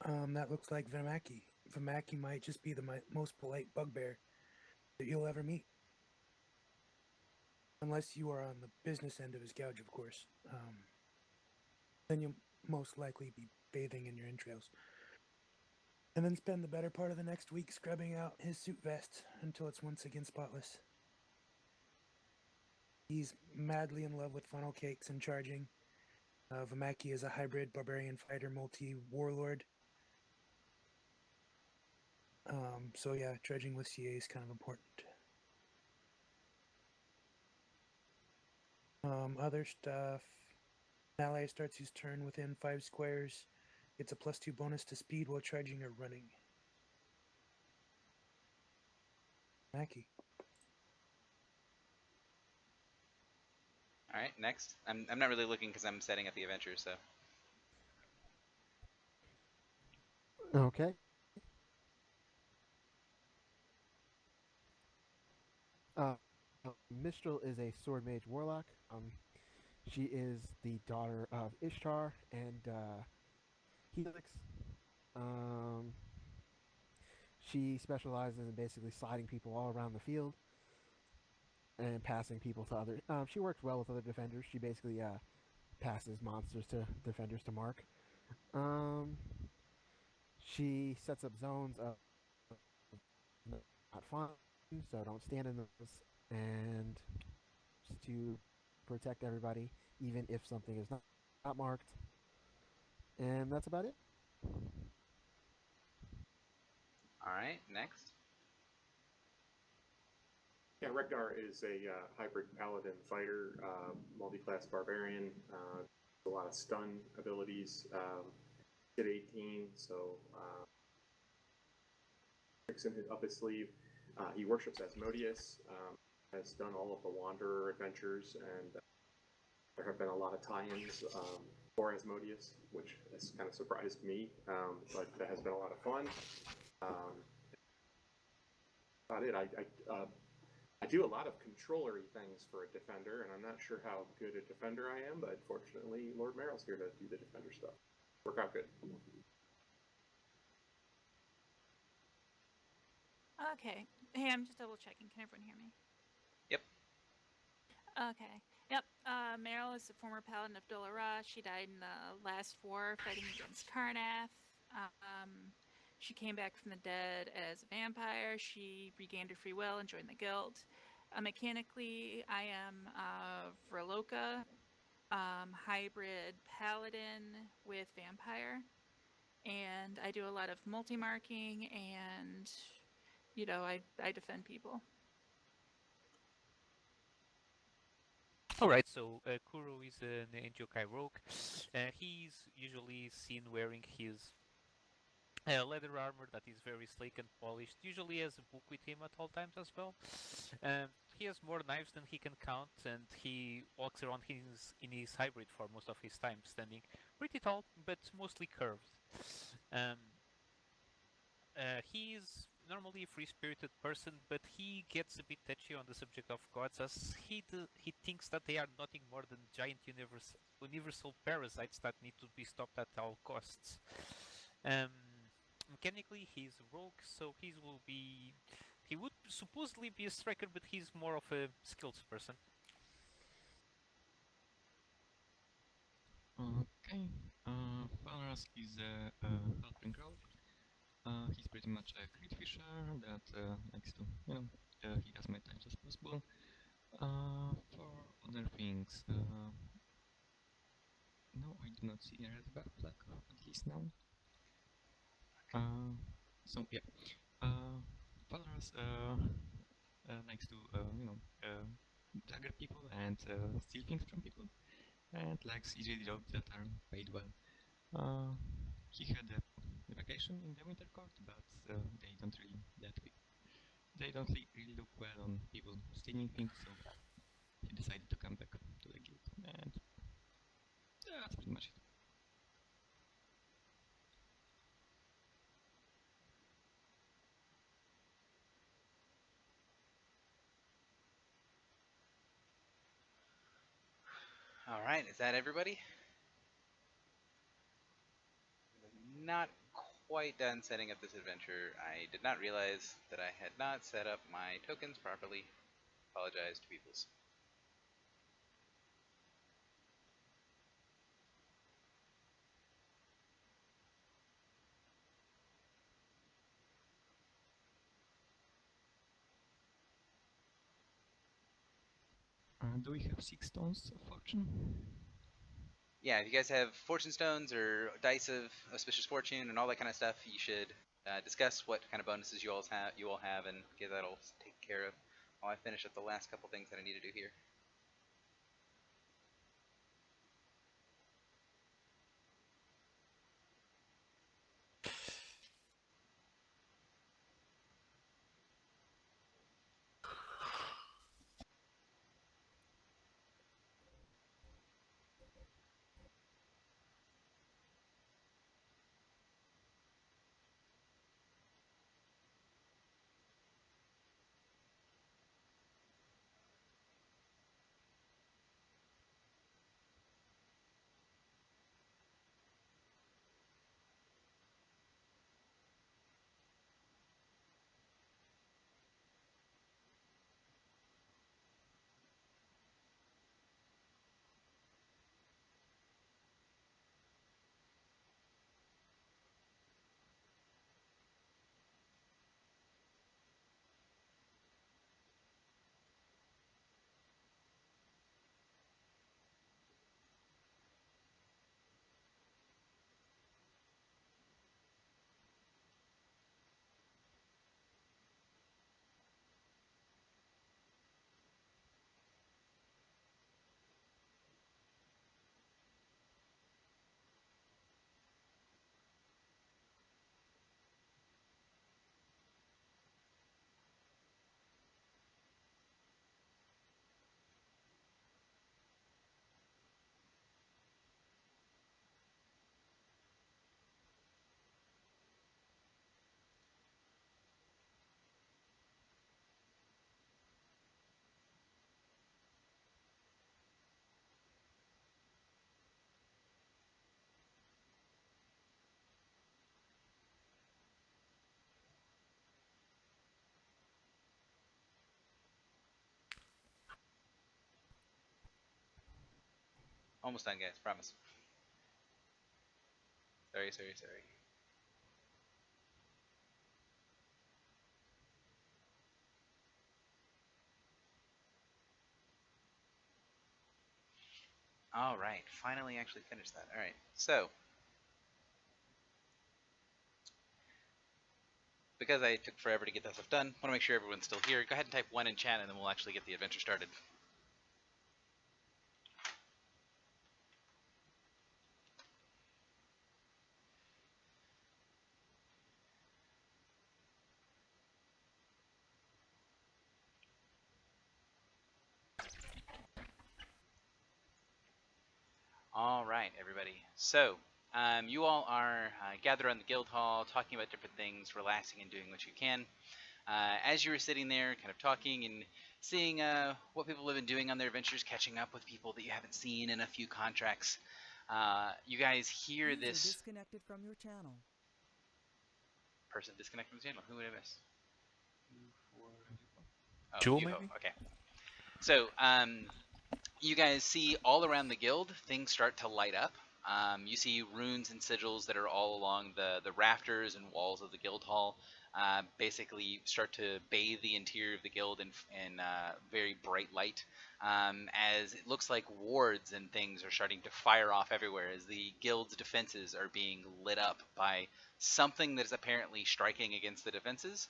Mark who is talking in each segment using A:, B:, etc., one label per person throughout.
A: That looks like Vamaki. Vamaki might just be the most polite bugbear that you'll ever meet. Unless you are on the business end of his gouge, of course. Then you'll most likely be bathing in your entrails. And then spend the better part of the next week scrubbing out his suit vest until it's once again spotless. He's madly in love with funnel cakes and charging. Vamaki is a hybrid barbarian fighter, multi-warlord. So yeah, dredging with CA is kind of important. Other stuff. An ally starts his turn within 5 squares. Gets a +2 bonus to speed while charging or running. Mackie.
B: All right, next. I'm not really looking because I'm setting up the adventure, so.
C: Okay. Mistral is a sword mage warlock. She is the daughter of Ishtar and Helix. She specializes in basically sliding people all around the field and passing people to other. She works well with other defenders. She basically passes monsters to defenders to mark. She sets up zones of not fun, so don't stand in those, and just to protect everybody, even if something is not marked. And that's about it.
B: All right, next.
D: Yeah, Regdar is a hybrid paladin fighter, multi-class barbarian. A lot of stun abilities. Hit 18, so tricks up his sleeve. He worships Asmodeus. Has done all of the Wanderer adventures, and there have been a lot of tie-ins for Asmodeus, which has kind of surprised me, but that has been a lot of fun. About it. I do a lot of controllery things for a defender, and I'm not sure how good a defender I am, but fortunately, Lord Merrill's here to do the defender stuff. Work out good.
E: Okay. Hey, I'm just double checking. Can everyone hear me?
B: Yep.
E: Okay. Yep. Meryl is the former paladin of Dol-Ra. She died in the last war fighting against Karnath. She came back from the dead as a vampire. She regained her free will and joined the guild. Mechanically, I am Verloka, hybrid paladin with vampire. And I do a lot of multi-marking and, I defend people.
F: Alright, so Kuro is an Enjokai rogue. He's usually seen wearing his leather armor that is very sleek and polished, usually has a book with him at all times as well. He has more knives than he can count, and he walks around in his hybrid for most of his time, standing pretty tall, but mostly curved. He's normally a free-spirited person, but he gets a bit touchy on the subject of gods, as he thinks that they are nothing more than giant universal parasites that need to be stopped at all costs. Mechanically, he's a rogue, so he would supposedly be a striker, but he's more of a skills person.
G: Okay. Valras is a halfling rogue. He's pretty much a crit fisher that likes to, he as many times as possible. For other things, no, I do not see a red back flag, at least now. So yeah, Valras likes to, dagger people and steal things from people, and likes easy jobs that are paid well. He had a vacation in the Winter Court, but they don't really look well on people stealing things, so he decided to come back to the guild, and that's pretty much it.
B: All right, is that everybody? Not quite done setting up this adventure. I did not realize that I had not set up my tokens properly. Apologize to peoples.
G: Do we have 6 stones of fortune?
B: Yeah, if you guys have fortune stones or dice of auspicious fortune and all that kind of stuff, you should discuss what kind of bonuses you all have, and get that all taken care of while I finish up the last couple things that I need to do here. Almost done, guys. Promise. Sorry. All right, finally actually finished that. All right, so because I took forever to get that stuff done, want to make sure everyone's still here. Go ahead and type 1 in chat, and then we'll actually get the adventure started. All right, everybody. So you all are gathered around the guild hall, talking about different things, relaxing and doing what you can. As you were sitting there, kind of talking and seeing what people have been doing on their adventures, catching up with people that you haven't seen in a few contracts, you guys hear
H: User
B: this
H: disconnected from your channel.
B: person disconnect from the channel. Who would I miss? Oh,
F: Jewel,
B: Yuho.
F: maybe?
B: Okay. So, you guys see all around the guild, things start to light up. You see runes and sigils that are all along the rafters and walls of the guild hall, basically start to bathe the interior of the guild in very bright light, as it looks like wards and things are starting to fire off everywhere as the guild's defenses are being lit up by something that is apparently striking against the defenses.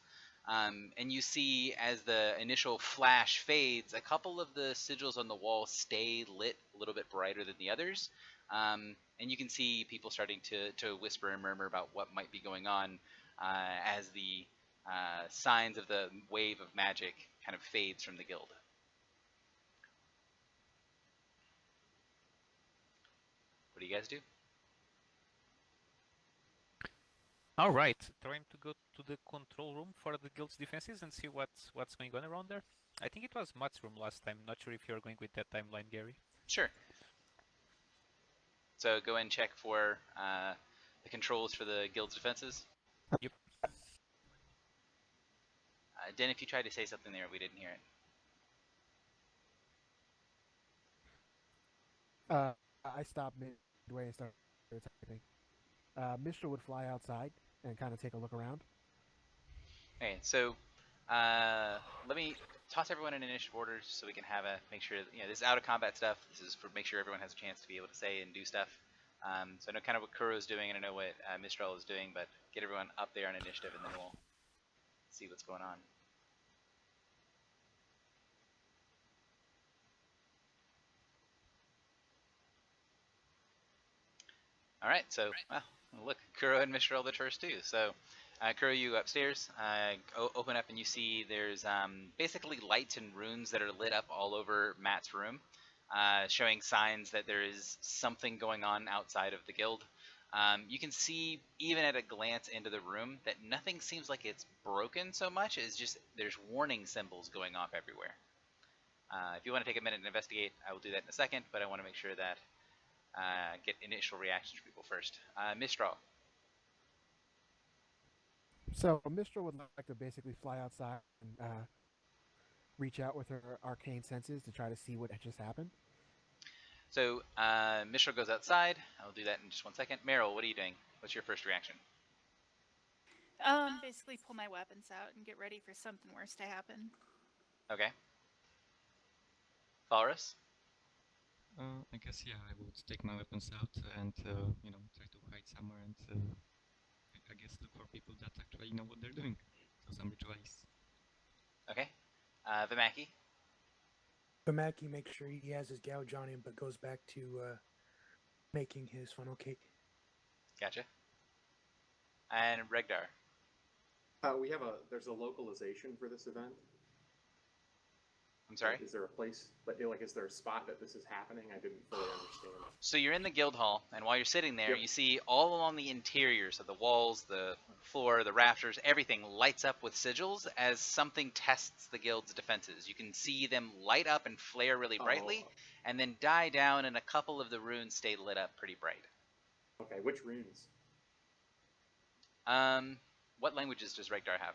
B: And you see, as the initial flash fades, a couple of the sigils on the wall stay lit a little bit brighter than the others. And you can see people starting to whisper and murmur about what might be going on as the signs of the wave of magic kind of fades from the guild. What do you guys do?
F: All right, trying to go to the control room for the guild's defenses and see what's going on around there. I think it was Matt's room last time. Not sure if you're going with that timeline, Gary.
B: Sure. So go and check for the controls for the guild's defenses?
F: Yep.
B: Den, if you tried to say something there, we didn't hear it.
C: I stopped midway and started typing. Mistral would fly outside and kind of take a look around.
B: Okay, so let me toss everyone in initiative order so we can have a make sure this is out of combat stuff. This is for make sure everyone has a chance to be able to say and do stuff. So I know kind of what Kuro's doing and I know what Mistral is doing, but get everyone up there on initiative and then we'll see what's going on. All right, so look, Kuro and Mistral the first too. So Kuro, you go upstairs, open up, and you see there's basically lights and runes that are lit up all over Matt's room, showing signs that there is something going on outside of the guild. You can see, even at a glance into the room, that nothing seems like it's broken so much as just there's warning symbols going off everywhere. If you want to take a minute and investigate, I will do that in a second, but I want to make sure that get initial reactions from people first. Mistral.
C: So Mistral would like to basically fly outside and reach out with her arcane senses to try to see what just happened.
B: So Mistral goes outside. I'll do that in just 1 second. Meryl, what are you doing? What's your first reaction?
E: Basically pull my weapons out and get ready for something worse to happen.
B: Okay. Valrus?
G: I guess yeah, I would take my weapons out and try to hide somewhere and I guess look for people that actually know what they're doing. So some ritualists.
B: Okay. Vimaki?
A: Vimaki makes sure he has his gouge on him, but goes back to making his funnel cake.
B: Gotcha. And Regdar?
D: There's a localization for this event.
B: I'm sorry?
D: Is there a place, is there a spot that this is happening? I didn't fully understand.
B: So you're in the guild hall, and while you're sitting there,
D: Yep.
B: you see all along the interiors of the walls, the floor, the rafters, everything lights up with sigils as something tests the guild's defenses. You can see them light up and flare really brightly, and then die down, and a couple of the runes stay lit up pretty bright.
D: Okay, which runes?
B: What languages does Regdar have?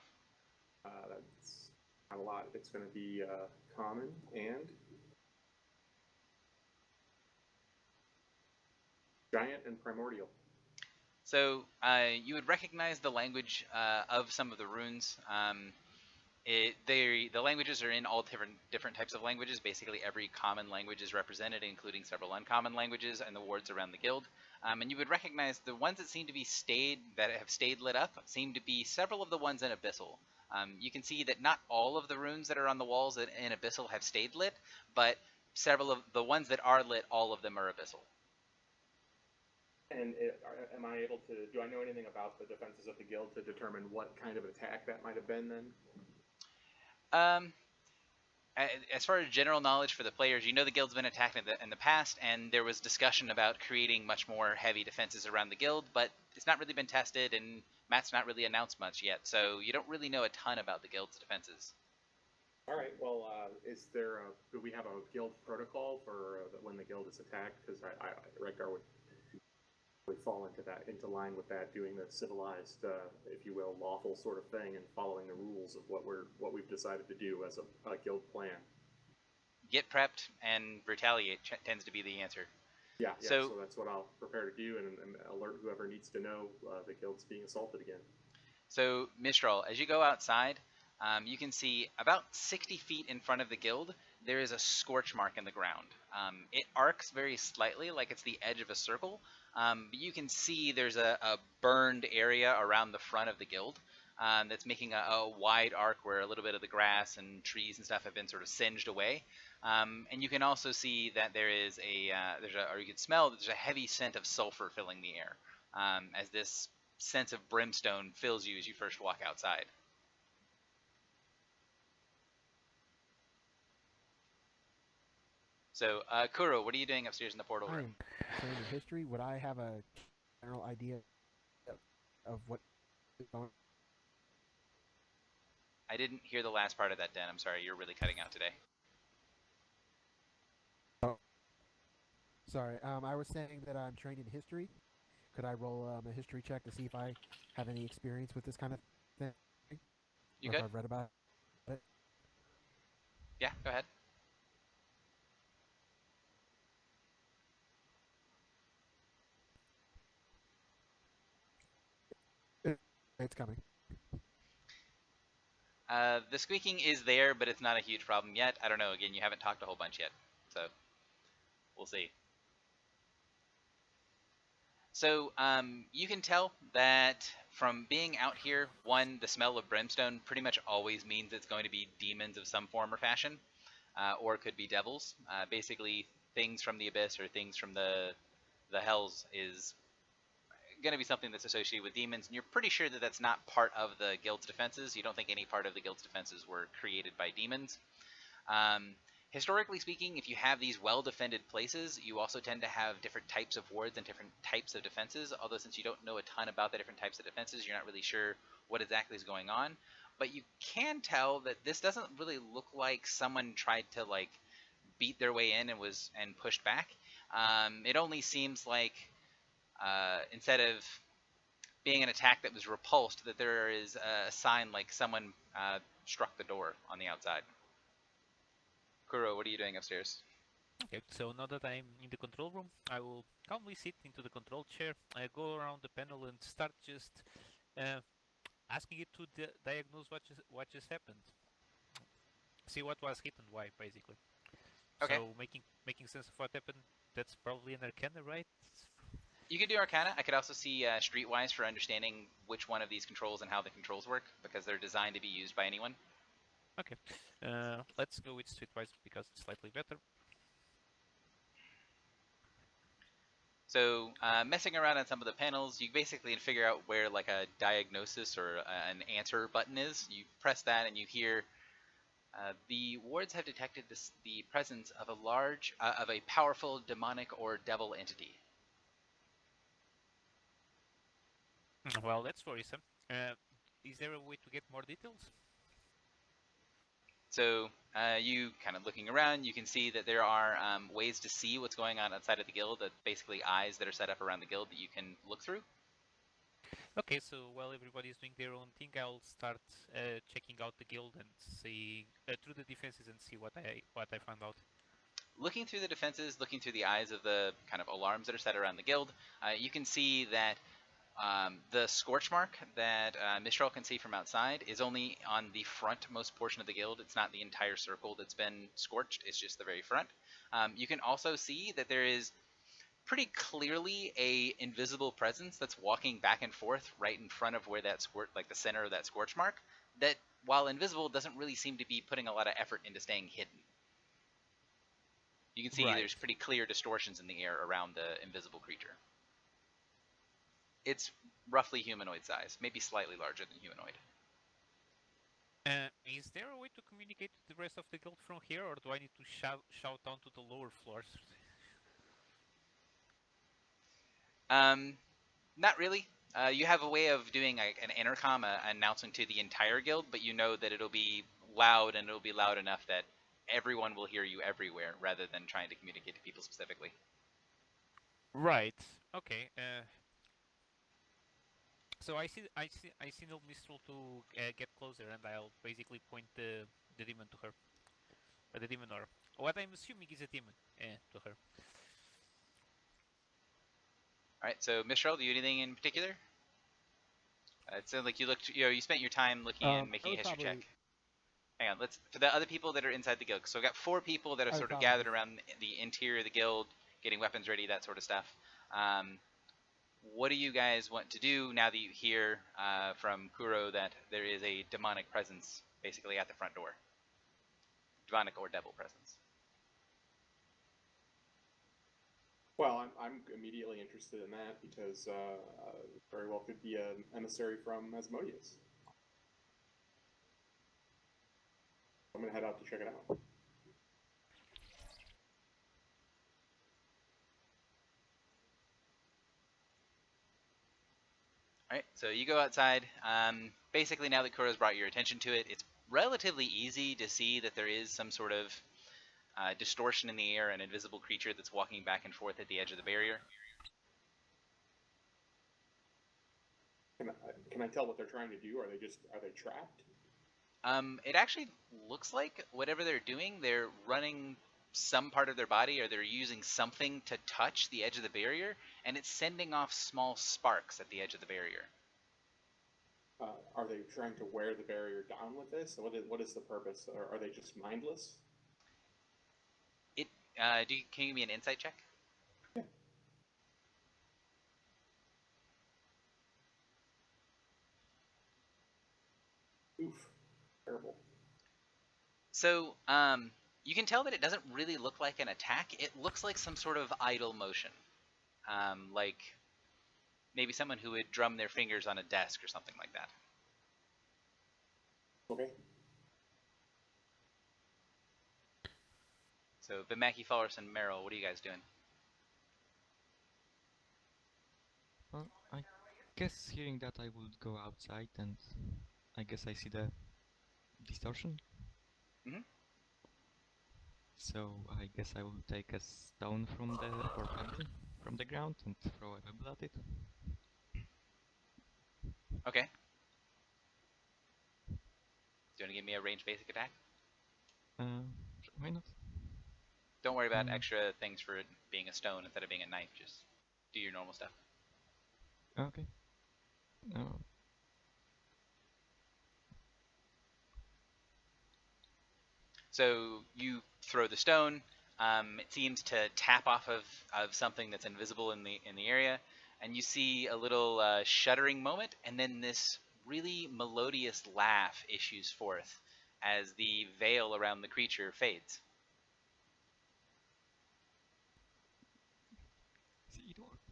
D: That's not a lot. It's going to be common and giant and primordial.
B: So you would recognize the language of some of the runes. The languages are in all different types of languages. Basically, every common language is represented, including several uncommon languages and the wards around the guild. And you would recognize the ones that seem to be have stayed lit up seem to be several of the ones in Abyssal. You can see that not all of the runes that are on the walls in Abyssal have stayed lit, but several of the ones that are lit, all of them are Abyssal.
D: And do I know anything about the defenses of the guild to determine what kind of attack that might have been then?
B: As far as general knowledge for the players, you know the guild's been attacked in the past, and there was discussion about creating much more heavy defenses around the guild, but it's not really been tested, and Matt's not really announced much yet, so you don't really know a ton about the guild's defenses.
D: All right. Well, do we have a guild protocol for when the guild is attacked? Because Regdar would fall into line with that, doing the civilized, if you will, lawful sort of thing, and following the rules of what we've decided to do as a guild plan.
B: Get prepped and retaliate tends to be the answer.
D: Yeah. So that's what I'll prepare to do, and alert whoever needs to know the guild's being assaulted again.
B: So Mistral, as you go outside, you can see about 60 feet in front of the guild, there is a scorch mark in the ground. It arcs very slightly, like it's the edge of a circle, but you can see there's a burned area around the front of the guild that's making a wide arc where a little bit of the grass and trees and stuff have been sort of singed away. And you can also see that you can smell that there's a heavy scent of sulfur filling the air as this sense of brimstone fills you as you first walk outside. So, Kuro, what are you doing upstairs in the portal room?
C: I am trained in history. Would I have a general idea of what is going on?
B: I didn't hear the last part of that, Den. I'm sorry, you're really cutting out today.
C: Oh, sorry. I was saying that I'm trained in history. Could I roll a history check to see if I have any experience with this kind of thing,
B: You
C: or if
B: good?
C: I've read about it?
B: Yeah, go ahead.
C: It's coming.
B: The squeaking is there, but it's not a huge problem yet. I don't know. Again, you haven't talked a whole bunch yet, so we'll see. So you can tell that from being out here, one, the smell of brimstone pretty much always means it's going to be demons of some form or fashion, or it could be devils. Basically, things from the abyss or things from the hells is going to be something that's associated with demons, and you're pretty sure that that's not part of the guild's defenses. You don't think any part of the guild's defenses were created by demons. Um, Historically speaking, if you have these well-defended places, you also tend to have different types of wards and different types of defenses, although since you don't know a ton about the different types of defenses, you're not really sure what exactly is going on. But you can tell that this doesn't really look like someone tried to like beat their way in and pushed back. It only seems like instead of being an attack that was repulsed, that there is a sign like someone struck the door on the outside. Kuro, what are you doing upstairs?
F: Okay, so now that I'm in the control room, I will calmly sit into the control chair, go around the panel, and start just uh, asking it to diagnose what just happened. See what was hit and why, basically.
B: Okay.
F: So making sense of what happened. That's probably an arcana, right?
B: You could do Arcana. I could also see Streetwise for understanding which one of these controls and how the controls work, because they're designed to be used by anyone.
F: Okay, let's go with Streetwise because it's slightly better.
B: So messing around on some of the panels, you basically can figure out where like a diagnosis or an answer button is. You press that and you hear the wards have detected the presence of a powerful demonic or devil entity.
F: Well, that's worrisome. Is there a way to get more details?
B: So you kind of looking around, you can see that there are ways to see what's going on outside of the guild. That basically eyes that are set up around the guild that you can look through.
F: Okay, so while everybody's doing their own thing, I'll start checking out the guild and see through the defenses and see what I found out.
B: Looking through the defenses, looking through the eyes of the kind of alarms that are set around the guild, you can see that the scorch mark that Mistral can see from outside is only on the frontmost portion of the guild. It's not the entire circle that's been scorched. It's just the very front. You can also see that there is pretty clearly a invisible presence that's walking back and forth right in front of where that like the center of that scorch mark. That, while invisible, doesn't really seem to be putting a lot of effort into staying hidden. You can see
F: Right.
B: there's pretty clear distortions in the air around the invisible creature. It's roughly humanoid size, maybe slightly larger than humanoid.
F: Is there a way to communicate with the rest of the guild from here, or do I need to shout down to the lower floors?
B: Not really. You have a way of doing an intercom announcing to the entire guild, but you know that it'll be loud and it'll be loud enough that everyone will hear you everywhere, rather than trying to communicate to people specifically.
F: Right. Okay. So I signal Mistral to get closer, and I'll basically point the demon to her, the demon, or what I'm assuming is a demon, to her.
B: All right. So, Mistral, do you do anything in particular? It sounds like you spent your time looking and making a history check. Hang on, for the other people that are inside the guild. So I've got 4 people that are sort of gathered around the interior of the guild, getting weapons ready, that sort of stuff. What do you guys want to do now that you hear from Kuro that there is a demonic presence basically at the front door? Demonic or devil presence.
D: Well, I'm immediately interested in that because very well could be an emissary from Asmodeus. I'm gonna head out to check it out.
B: Alright, so you go outside. Basically, now that Kuro's brought your attention to it, it's relatively easy to see that there is some sort of distortion in the air, an invisible creature that's walking back and forth at the edge of the barrier.
D: can I tell what they're trying to do? Are they trapped?
B: It actually looks like whatever they're doing, they're running some part of their body or they're using something to touch the edge of the barrier, and it's sending off small sparks at the edge of the barrier.
D: Are they trying to wear the barrier down with this? What is the purpose? Or are they just mindless?
B: It can you give me an insight check?
D: Yeah. Oof, terrible.
B: So, you can tell that it doesn't really look like an attack. It looks like some sort of idle motion, like maybe someone who would drum their fingers on a desk or something like that.
D: Okay.
B: So, Bimaki, Fallers, and Merrill, what are you guys doing?
G: Well, I guess hearing that I would go outside, and I guess I see the distortion.
B: Mhm.
G: So I guess I will take a stone from the or pebble from the ground and throw a pebble at it.
B: Okay. Do you want to give me a ranged basic attack?
G: Sure, why not?
B: Don't worry about extra things for it being a stone instead of being a knife. Just do your normal stuff.
G: Okay.
B: So you throw the stone. It seems to tap off of something that's invisible in the area, and you see a little shuddering moment, and then this really melodious laugh issues forth as the veil around the creature fades.
G: See, it worked.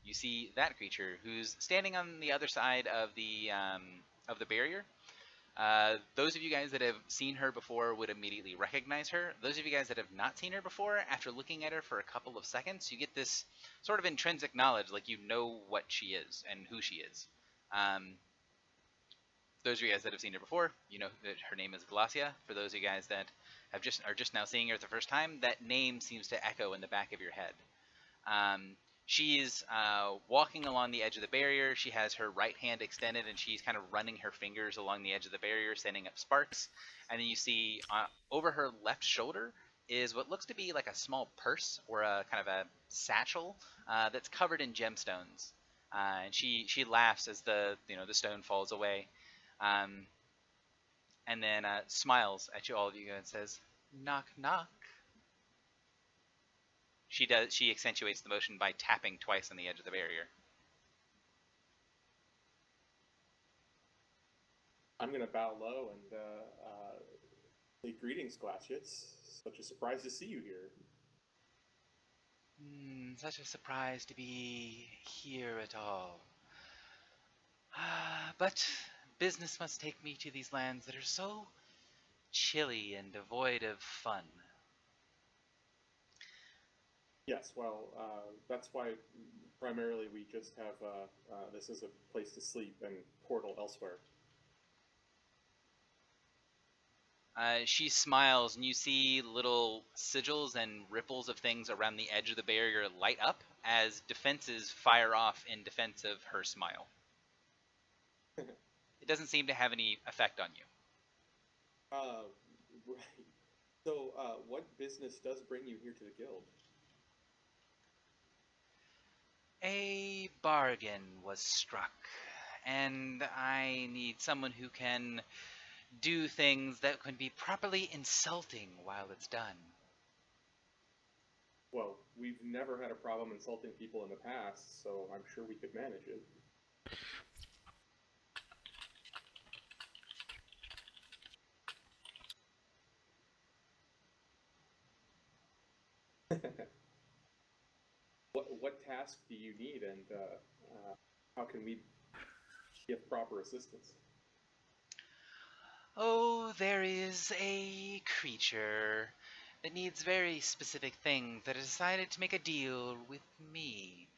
B: You see that creature who's standing on the other side of the barrier. Those of you guys that have seen her before would immediately recognize her. Those of you guys that have not seen her before, after looking at her for a couple of seconds, you get this sort of intrinsic knowledge, like you know what she is and who she is. Those of you guys that have seen her before, you know that her name is Glacia. For those of you guys that are just now seeing her for the first time, that name seems to echo in the back of your head. She's walking along the edge of the barrier. She has her right hand extended, and she's kind of running her fingers along the edge of the barrier, sending up sparks. And then you see over her left shoulder is what looks to be like a small purse or a kind of a satchel that's covered in gemstones. And she laughs as the stone falls away, and then smiles at you all of you and says, "Knock knock." She accentuates the motion by tapping twice on the edge of the barrier.
D: I'm going to bow low and say greetings, Glacia. It's such a surprise to see you here.
B: Such a surprise to be here at all. But business must take me to these lands that are so chilly and devoid of fun.
D: Yes, well, that's why primarily we just have this as a place to sleep and portal elsewhere.
B: She smiles, and you see little sigils and ripples of things around the edge of the barrier light up as defenses fire off in defense of her smile. It doesn't seem to have any effect on you.
D: Right. So, what business does bring you here to the guild?
B: A bargain was struck, and I need someone who can do things that can be properly insulting while it's done.
D: Well, we've never had a problem insulting people in the past, so I'm sure we could manage it. What task do you need, and how can we give proper assistance?
B: Oh, there is a creature that needs very specific things that has decided to make a deal with me.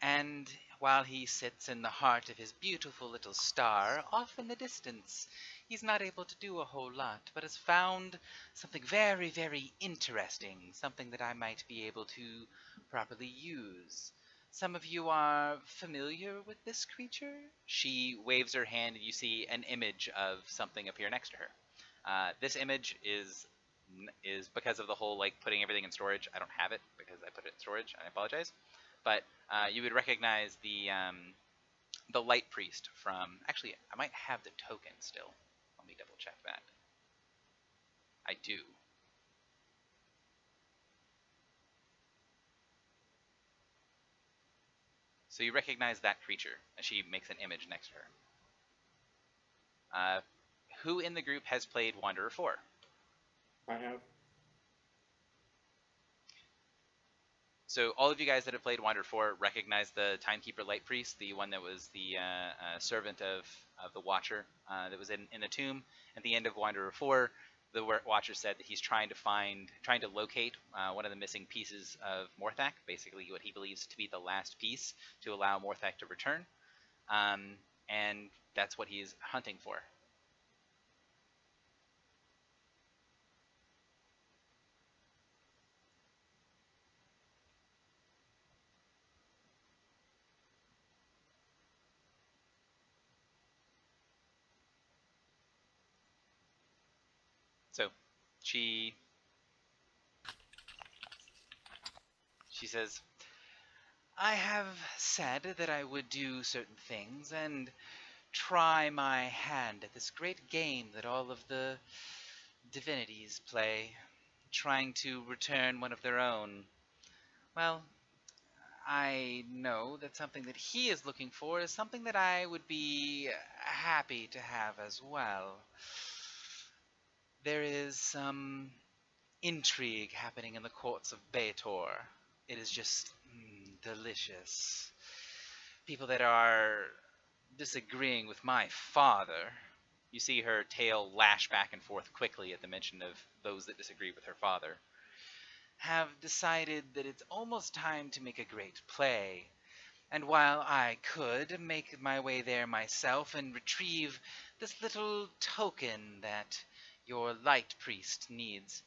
B: And while he sits in the heart of his beautiful little star, off in the distance, he's not able to do a whole lot, but has found something very, very interesting, something that I might be able to properly use. some of you are familiar with this creature? She waves her hand, and you see an image of something appear next to her. This image is because of the whole like putting everything in storage. I don't have it because I put it in storage, and I apologize. But you would recognize the light priest from. Actually, I might have the token still. Let me double check that. I do. So you recognize that creature, and she makes an image next to her. Who in the group has played Wanderer 4?
D: I have.
B: So all of you guys that have played Wanderer 4 recognize the Timekeeper Light Priest, the one that was the servant of the Watcher that was in the tomb. At the end of Wanderer 4, the Watcher said that he's trying to locate one of the missing pieces of Morthak, basically what he believes to be the last piece to allow Morthak to return. And that's what he's hunting for. So she says, I have said that I would do certain things and try my hand at this great game that all of the divinities play, trying to return one of their own. Well, I know that something that he is looking for is something that I would be happy to have as well. There is some intrigue happening in the courts of Bator. It is just delicious. People that are disagreeing with my father. You see her tail lash back and forth quickly at the mention of those that disagree with her father. Have decided that it's almost time to make a great play. And while I could make my way there myself and retrieve this little token that your light priest needs,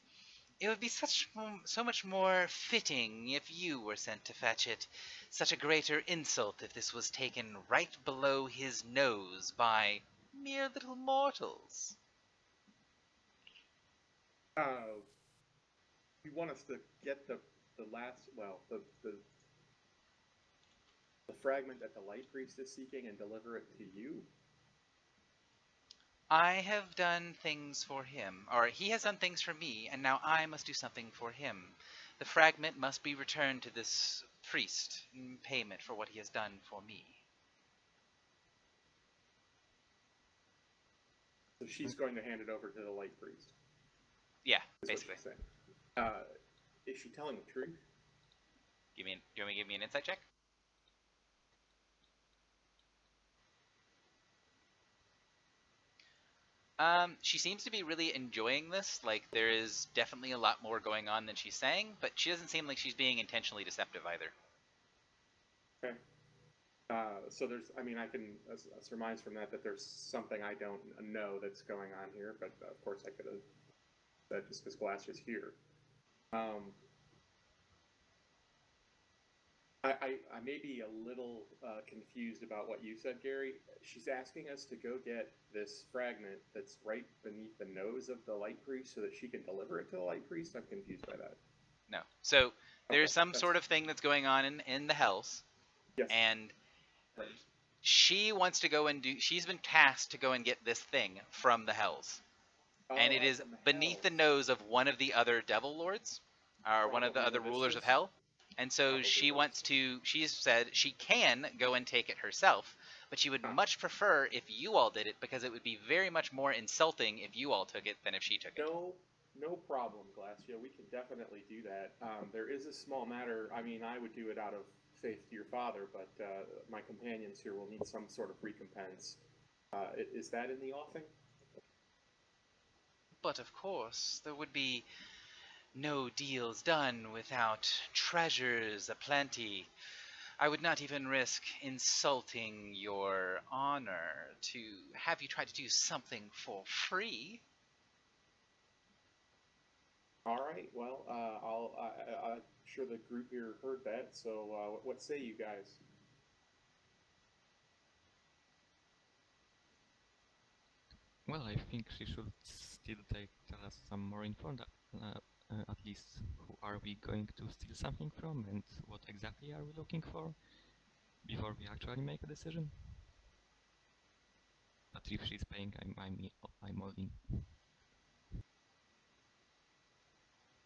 B: it would be so much more fitting if you were sent to fetch it. Such a greater insult if this was taken right below his nose by mere little mortals.
D: You want us to get the last, well, the fragment that the light priest is seeking and deliver it to you?
B: I have done things for him, or he has done things for me, and now I must do something for him. The fragment must be returned to this priest in payment for what he has done for me.
D: So she's going to hand it over to the light priest.
B: Yeah,
D: Is
B: basically.
D: what she's saying. Is she telling the truth?
B: Do you want me to give me an insight check? She seems to be really enjoying this. Like, there is definitely a lot more going on than she's saying, but she doesn't seem like she's being intentionally deceptive either.
D: Okay. So there's, I mean, I can surmise from that there's something I don't know that's going on here, but of course I could have said just because Glass is here. I may be a little confused about what you said, Gary. She's asking us to go get this fragment that's right beneath the nose of the light priest so that she can deliver it to the light priest. I'm confused by that.
B: No. So there's
D: Okay,
B: some sort of thing that's going on in the Hells,
D: yes.
B: and
D: Right.
B: she wants to go and she's been tasked to go and get this thing from the Hells. And it is
D: From the
B: beneath the
D: Hells.
B: nose of one of the other Devil Lords, or one of the
D: Probably
B: other rulers of
D: Nemesis.
B: Hell. And so
D: Probably
B: she wants
D: Nemesis.
B: to, she's said she can go and take it herself, but she would much prefer if you all did it because it would be very much more insulting if you all took it than if she took it.
D: No problem, Glacia. We can definitely do that. There is a small matter. I mean, I would do it out of faith to your father, but my companions here will need some sort of recompense. Is that in the offing?
B: But of course, there would be no deals done without treasures aplenty. I would not even risk insulting your honor to have you try to do something for free.
D: All right. Well, I'm sure the group here heard that. So, what say you guys?
G: Well, I think she should still tell us some more info. At least who are we going to steal something from, and what exactly are we looking for, before we actually make a decision. But if she's paying, I'm all in.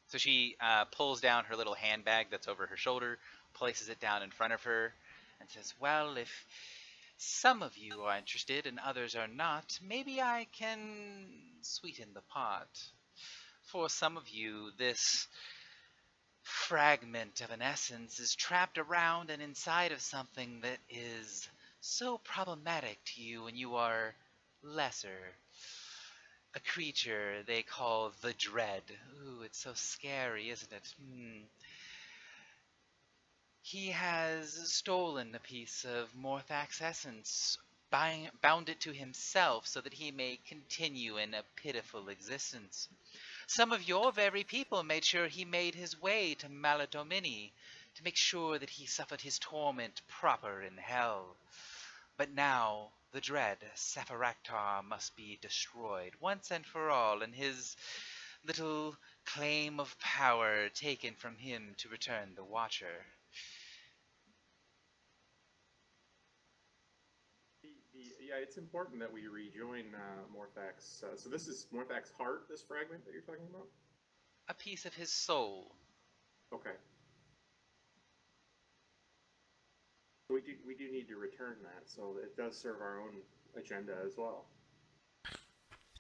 B: So she pulls down her little handbag that's over her shoulder, places it down in front of her, and says, "Well, if some of you are interested and others are not, maybe I can sweeten the pot. For some of you, this fragment of an essence is trapped around and inside of something that is so problematic to you when you are lesser. A creature they call the Dread. Ooh, it's so scary, isn't it? He has stolen a piece of Morthak's essence, bound it to himself so that he may continue in a pitiful existence. Some of your very people made sure he made his way to Maladomini to make sure that he suffered his torment proper in hell. But now the dread Sephiraktar must be destroyed once and for all, and his little claim of power taken from him to return the Watcher.
D: Yeah, it's important that we rejoin Morthax. So this is Morthak's heart, this fragment that you're talking about?
B: A piece of his soul.
D: Okay. We do need to return that, so it does serve our own agenda as well.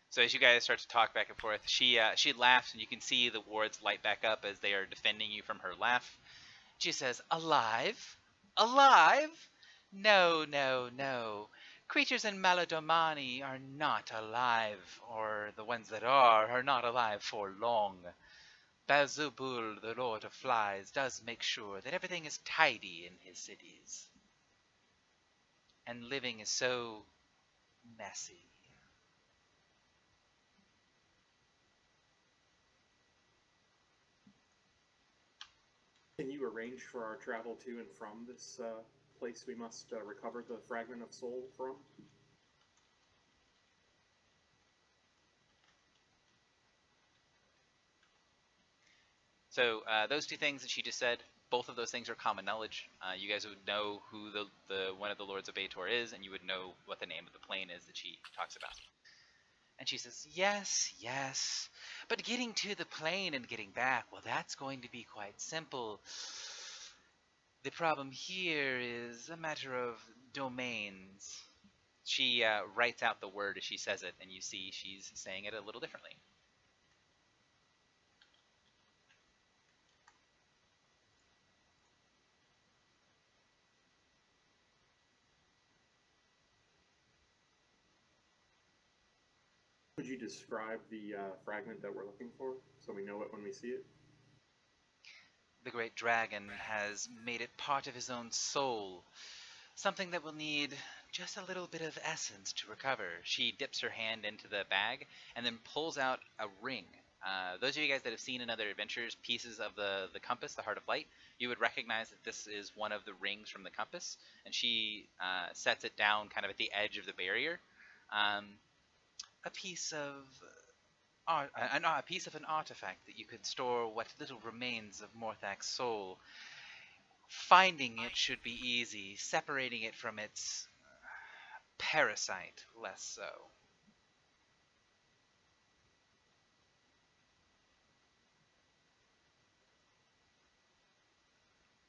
B: So as you guys start to talk back and forth, she laughs, and you can see the wards light back up as they are defending you from her laugh. She says, "Alive? Alive? No, no, no. Creatures in Maladomani are not alive, or the ones that are not alive for long. Bazubul, the Lord of Flies, does make sure that everything is tidy in his cities. And living is so messy."
D: Can you arrange for our travel to and from this place we must recover the fragment of soul from?
B: So those two things that she just said, both of those things are common knowledge. You guys would know who the one of the Lords of Ator is, and you would know what the name of the plane is that she talks about. And she says, "Yes, yes, but getting to the plane and getting back, well, that's going to be quite simple. The problem here is a matter of domains." She writes out the word as she says it, and you see she's saying it a little differently.
D: Could you describe the fragment that we're looking for so we know it when we see it?
B: The great dragon has made it part of his own soul, something that will need just a little bit of essence to recover. She dips her hand into the bag and then pulls out a ring. Those of you guys that have seen in other adventures pieces of the compass, the Heart of Light, you would recognize that this is one of the rings from the compass, and she sets it down kind of at the edge of the barrier. A piece of a piece of an artifact that you could store what little remains of Morthak's soul. Finding it should be easy, separating it from its parasite less so.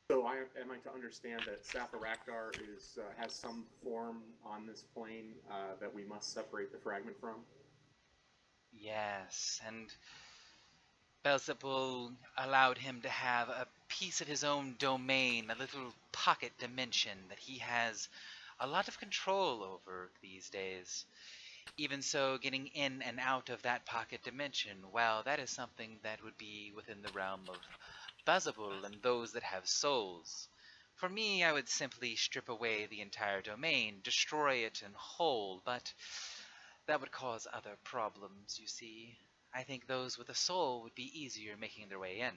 D: So am I to understand that Saphiraktar has some form on this plane that we must separate the fragment from?
B: Yes, and Beelzebul allowed him to have a piece of his own domain, a little pocket dimension that he has a lot of control over these days. Even so, getting in and out of that pocket dimension, well, that is something that would be within the realm of Beelzebul and those that have souls. For me, I would simply strip away the entire domain, destroy it in whole, but that would cause other problems, you see. I think those with a soul would be easier making their way in.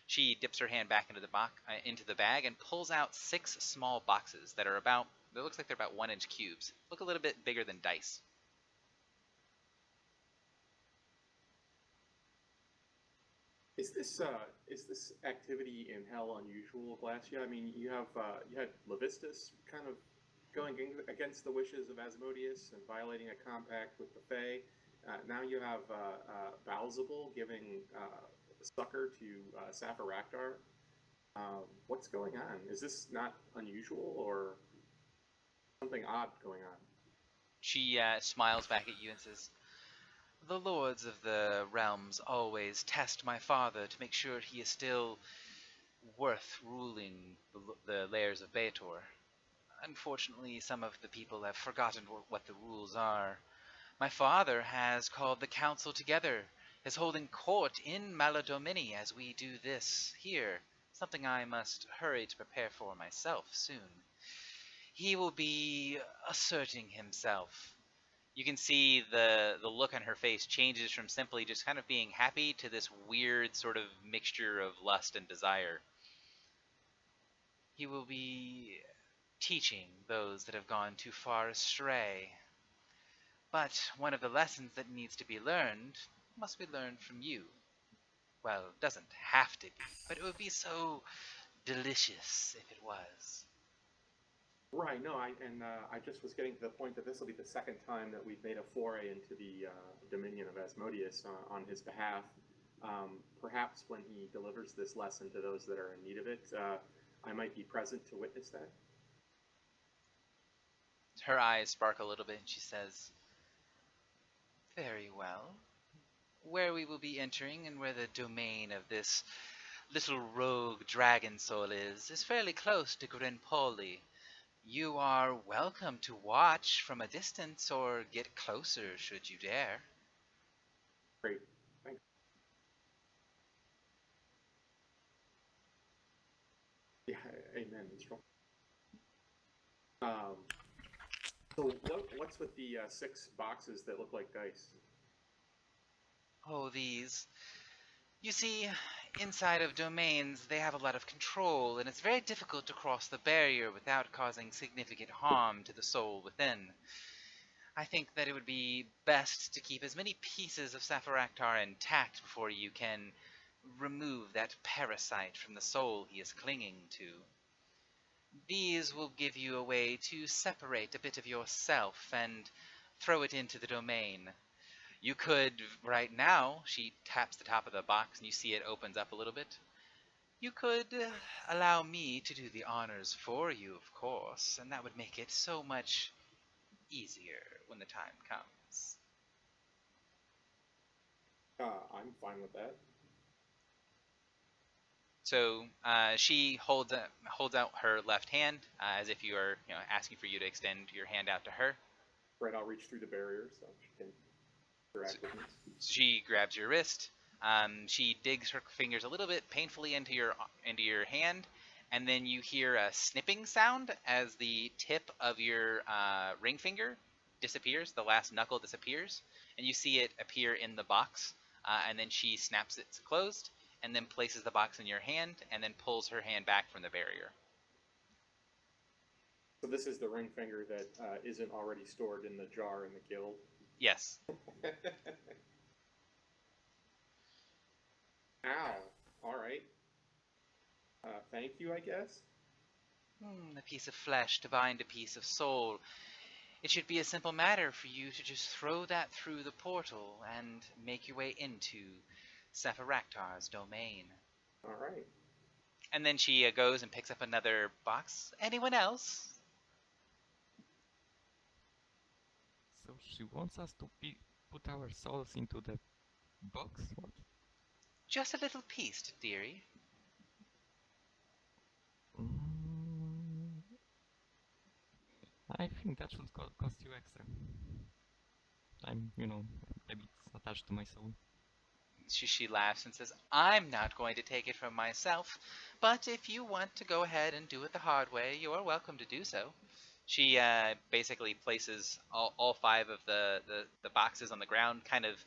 B: She dips her hand back into the bag and pulls out 6 small boxes that are about. It looks like they're about 1-inch cubes. Look a little bit bigger than dice.
D: Is this activity in hell unusual, Glacia? I mean, you had Levistus kind of going against the wishes of Asmodeus and violating a compact with the Fae. Now you have Balzabul giving succor to Safaraktar. What's going on? Is this not unusual or something odd going on?
B: She smiles back at you and says, "The lords of the realms always test my father to make sure he is still worth ruling the layers of Beator. Unfortunately, some of the people have forgotten what the rules are. My father has called the council together, is holding court in Maladomini as we do this here, something I must hurry to prepare for myself soon. He will be asserting himself." You can see the look on her face changes from simply just kind of being happy to this weird sort of mixture of lust and desire. He will be teaching those that have gone too far astray. But one of the lessons that needs to be learned must be learned from you. Well, it doesn't have to be, but it would be so delicious if it was.
D: Right. No. I just was getting to the point that this will be the second time that we've made a foray into the dominion of Asmodeus on his behalf. Perhaps when he delivers this lesson to those that are in need of it, I might be present to witness that.
B: Her eyes sparkle a little bit and she says, "Very well. Where we will be entering and where the domain of this little rogue dragon soul is fairly close to Grinpoli. You are welcome to watch from a distance or get closer should you dare."
D: Great. Thanks. Yeah. Amen. So what's with the 6 boxes that look like dice?
B: Oh, these. You see, inside of domains, they have a lot of control, and it's very difficult to cross the barrier without causing significant harm to the soul within. I think that it would be best to keep as many pieces of Safaraktar intact before you can remove that parasite from the soul he is clinging to. These will give you a way to separate a bit of yourself and throw it into the domain. You could, right now, she taps the top of the box and you see it opens up a little bit. You could allow me to do the honors for you, of course, and that would make it so much easier when the time comes.
D: I'm fine with that.
B: So she holds out her left hand as if you are, asking for you to extend your hand out to her.
D: Right. I'll reach through the barrier so she can interact with me.
B: She grabs your wrist. She digs her fingers a little bit painfully into your hand, and then you hear a snipping sound as the tip of your ring finger disappears. The last knuckle disappears, and you see it appear in the box. And then she snaps it closed, and then places the box in your hand, and then pulls her hand back from the barrier.
D: So this is the ring finger that isn't already stored in the jar in the guild.
B: Yes.
D: Ow. All right. Thank you, I guess.
B: A piece of flesh to bind a piece of soul. It should be a simple matter for you to just throw that through the portal and make your way into Safaraktar's domain.
D: All right.
B: And then she goes and picks up another box. Anyone else?
G: So she wants us to put our souls into the box? What?
B: Just a little piece, dearie.
G: Mm, I think that should cost you extra. I'm, a bit attached to my soul.
B: She laughs and says, "I'm not going to take it from myself, but if you want to go ahead and do it the hard way, you are welcome to do so." She basically places all 5 of the boxes on the ground, kind of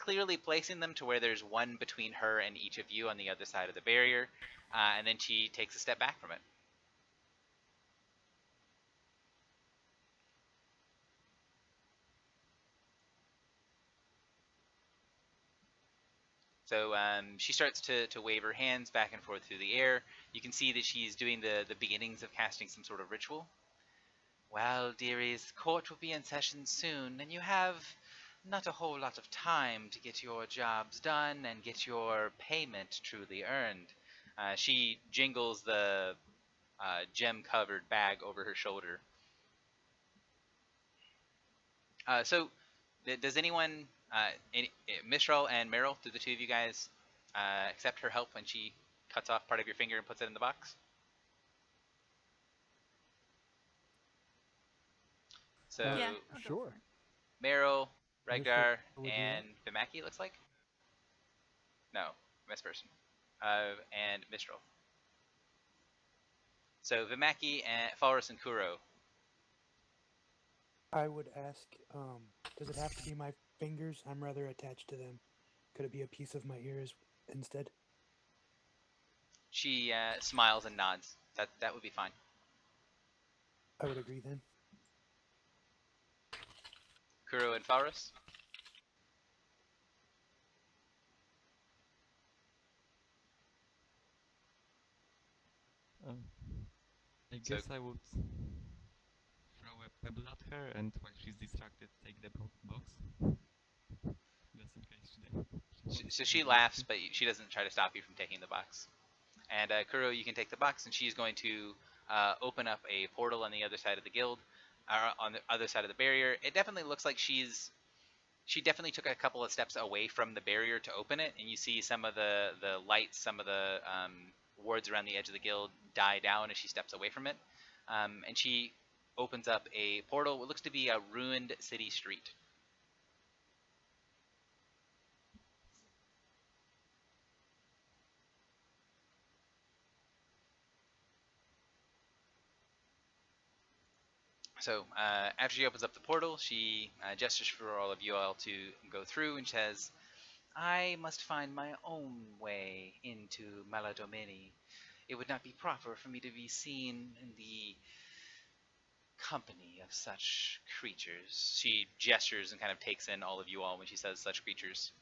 B: clearly placing them to where there's one between her and each of you on the other side of the barrier, and then she takes a step back from it. So she starts to wave her hands back and forth through the air. You can see that she's doing the beginnings of casting some sort of ritual. Well, dearies, court will be in session soon, and you have not a whole lot of time to get your jobs done and get your payment truly earned. She jingles the gem-covered bag over her shoulder. So, does anyone, Mistral and Meryl, do the two of you guys accept her help when she cuts off part of your finger and puts it in the box? So,
E: Yeah, I'll go
C: sure.
E: for it.
B: Meryl, Regdar,
C: would you
B: and Vimaki, it looks like? No, misperson. And Mistral. So Vimaki, and Falrus, and Kuro.
A: I would ask, does it have to be my fingers? I'm rather attached to them. Could it be a piece of my ears instead?
B: She smiles and nods. That would be fine.
A: I would agree then.
B: Kuro and Falrus.
G: I
B: So-
G: guess I would throw a pebble at her, and while she's distracted, take the box. Just in case
B: So she laughs, but she doesn't try to stop you from taking the box. And Kuro, you can take the box, and she's going to open up a portal on the other side of the guild, on the other side of the barrier. It definitely looks like she definitely took a couple of steps away from the barrier to open it, and you see some of the lights, some of the wards around the edge of the guild die down as she steps away from it. And she opens up a portal, what looks to be a ruined city street. So after she opens up the portal, she gestures for all of you all to go through and says, I must find my own way into Maladomini. It would not be proper for me to be seen in the company of such creatures. She gestures and kind of takes in all of you all when she says such creatures.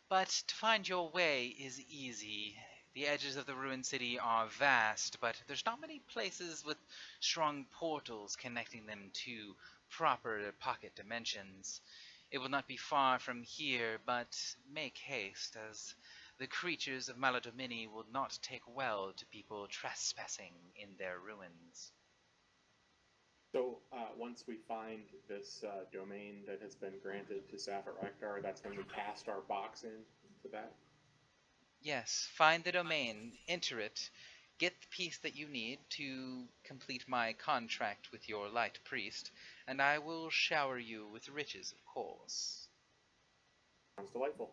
B: But to find your way is easy. The edges of the ruined city are vast, but there's not many places with strong portals connecting them to proper pocket dimensions. It will not be far from here, but make haste, as the creatures of Maladomini will not take well to people trespassing in their ruins.
D: So once we find this domain that has been granted to Sapphire Ektar, that's when we cast our box in to that?
B: Yes, find the domain, enter it, get the piece that you need to complete my contract with your light priest, and I will shower you with riches, of course.
D: Sounds delightful.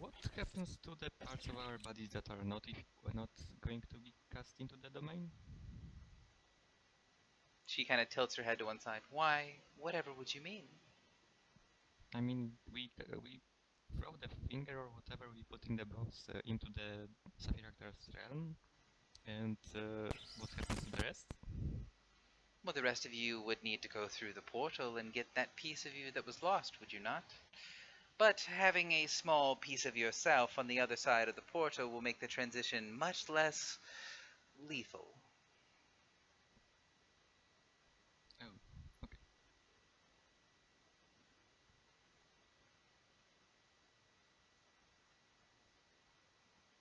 G: what happens to the parts of our bodies that are not going to be cast into the domain?
B: She kind of tilts her head to one side. Why, whatever would you mean?
G: I mean, we throw the finger or whatever we put in the box into the Sapphire Ektar's realm, and what happens to the rest?
B: Well, the rest of you would need to go through the portal and get that piece of you that was lost, would you not? But having a small piece of yourself on the other side of the portal will make the transition much less lethal.
G: Oh, okay.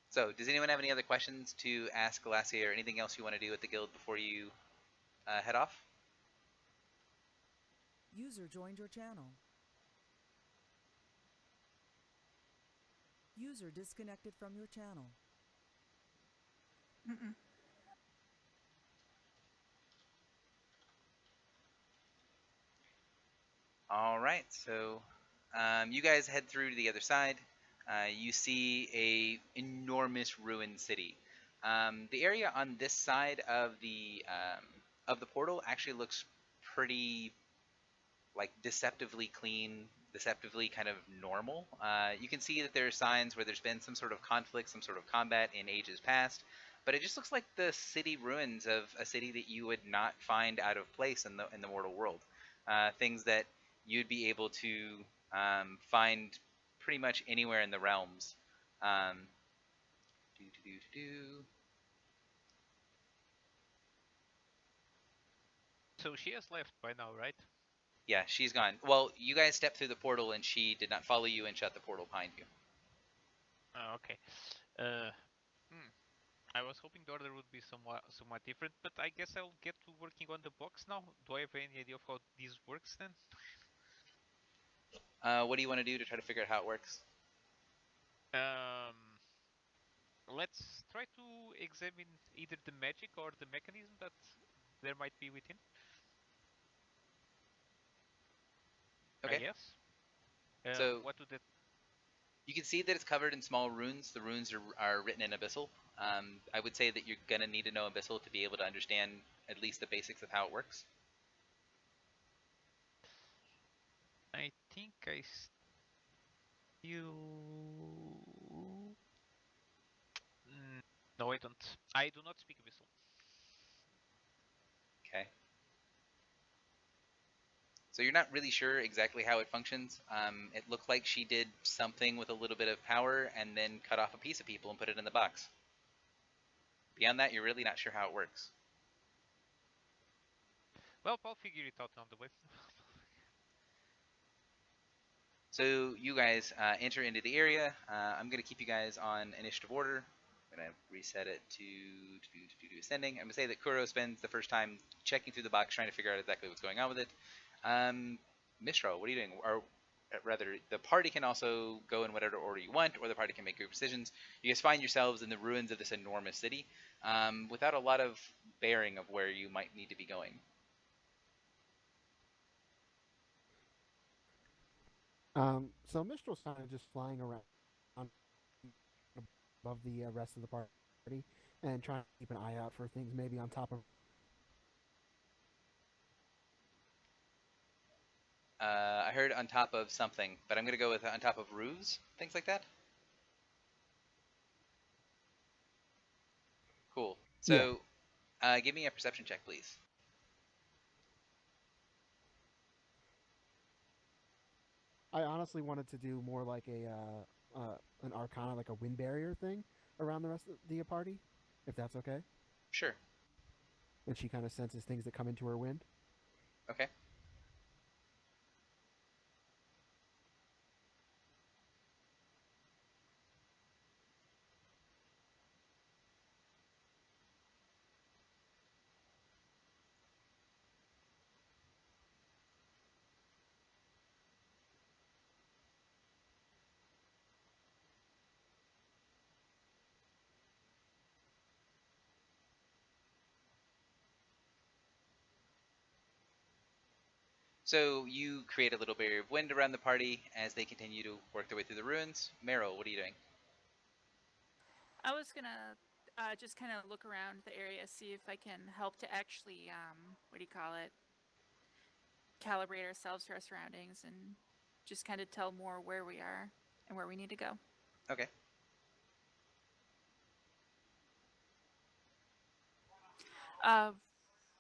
B: So, does anyone have any other questions to ask Galassia or anything else you want to do at the guild before you head off?
H: User joined your channel. User disconnected from your channel.
E: Mm-mm.
B: All right, so you guys head through to the other side. You see a enormous ruined city. The area on this side of the portal actually looks pretty like deceptively clean, deceptively kind of normal. You can see that there are signs where there's been some sort of conflict, some sort of combat in ages past, but it just looks like the city ruins of a city that you would not find out of place in the mortal world. Things that you'd be able to find pretty much anywhere in the realms. Um, do, do, do, do.
F: So she has left by now, right?
B: Yeah, she's gone. Well, you guys stepped through the portal and she did not follow you and shut the portal behind you.
F: Oh, okay. Uh, hmm. I was hoping the order would be somewhat different, but I guess I'll get to working on the box now. Do I have any idea of how this works then?
B: What do you want to do to try to figure out how it works?
F: Um, let's try to examine either the magic or the mechanism that there might be within. I
B: Okay.
F: guess.
B: So
F: What would that?
B: you can see that it's covered in small runes. The runes are written in Abyssal. I would say that you're going to need to know Abyssal to be able to understand at least the basics of how it works.
F: I think I still. No, I don't. I do not speak Abyssal.
B: Okay. So you're not really sure exactly how it functions. It looked like she did something with a little bit of power and then cut off a piece of people and put it in the box. Beyond that, you're really not sure how it works.
F: Well, I'll figure it out on the way.
B: So you guys enter into the area. I'm going to keep you guys on initiative order. I'm going to reset it to ascending. I'm going to say that Kuro spends the first time checking through the box, trying to figure out exactly what's going on with it. Mistral, what are you doing? Or rather, the party can also go in whatever order you want, or the party can make group decisions. You guys find yourselves in the ruins of this enormous city without a lot of bearing of where you might need to be going.
C: So Mistral's kind of just flying around above the rest of the party and trying to keep an eye out for things maybe on top of.
B: I heard on top of something, but I'm going to go with on top of roofs, things like that. Cool. So, give me a perception check, please.
C: I honestly wanted to do more like an Arcana, like a wind barrier thing around the rest of the party, if that's okay.
B: Sure.
C: And she kind of senses things that come into her wind.
B: Okay. So you create a little barrier of wind around the party as they continue to work their way through the ruins. Meryl, what are you doing?
E: I was gonna just kind of look around the area, see if I can help to actually, what do you call it? Calibrate ourselves to our surroundings and just kind of tell more where we are and where we need to go.
B: Okay.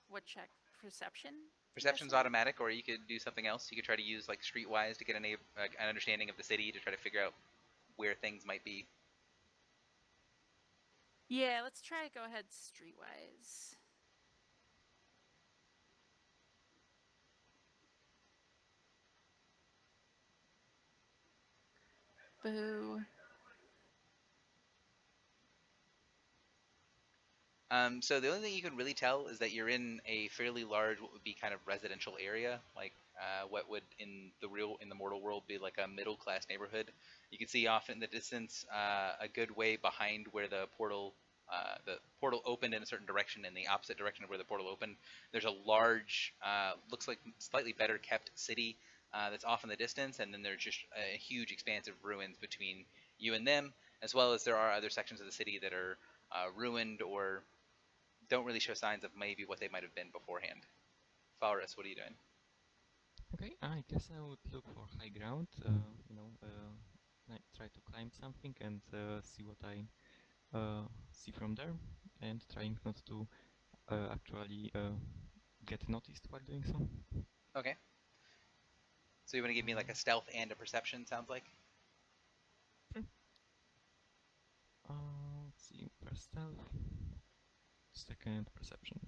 E: What check? Perception?
B: Perception's automatic, or you could do something else. You could try to use like streetwise to get an understanding of the city to try to figure out where things might be.
E: Yeah, let's try to go ahead streetwise. Boo.
B: So the only thing you can really tell is that you're in a fairly large, what would be kind of residential area, like what would in the mortal world be like a middle class neighborhood. You can see off in the distance a good way behind where the portal opened in a certain direction, in the opposite direction of where the portal opened. There's a large, looks like slightly better kept city that's off in the distance, and then there's just a huge expanse of ruins between you and them, as well as there are other sections of the city that are ruined or don't really show signs of maybe what they might have been beforehand. Falrus, what are you doing?
G: Okay, I guess I would look for high ground. Try to climb something and see what I see from there, and trying not to actually get noticed while doing so.
B: Okay. So you want to give me like a stealth and a perception, sounds like?
G: Sure. Let's see, first stealth, second perception.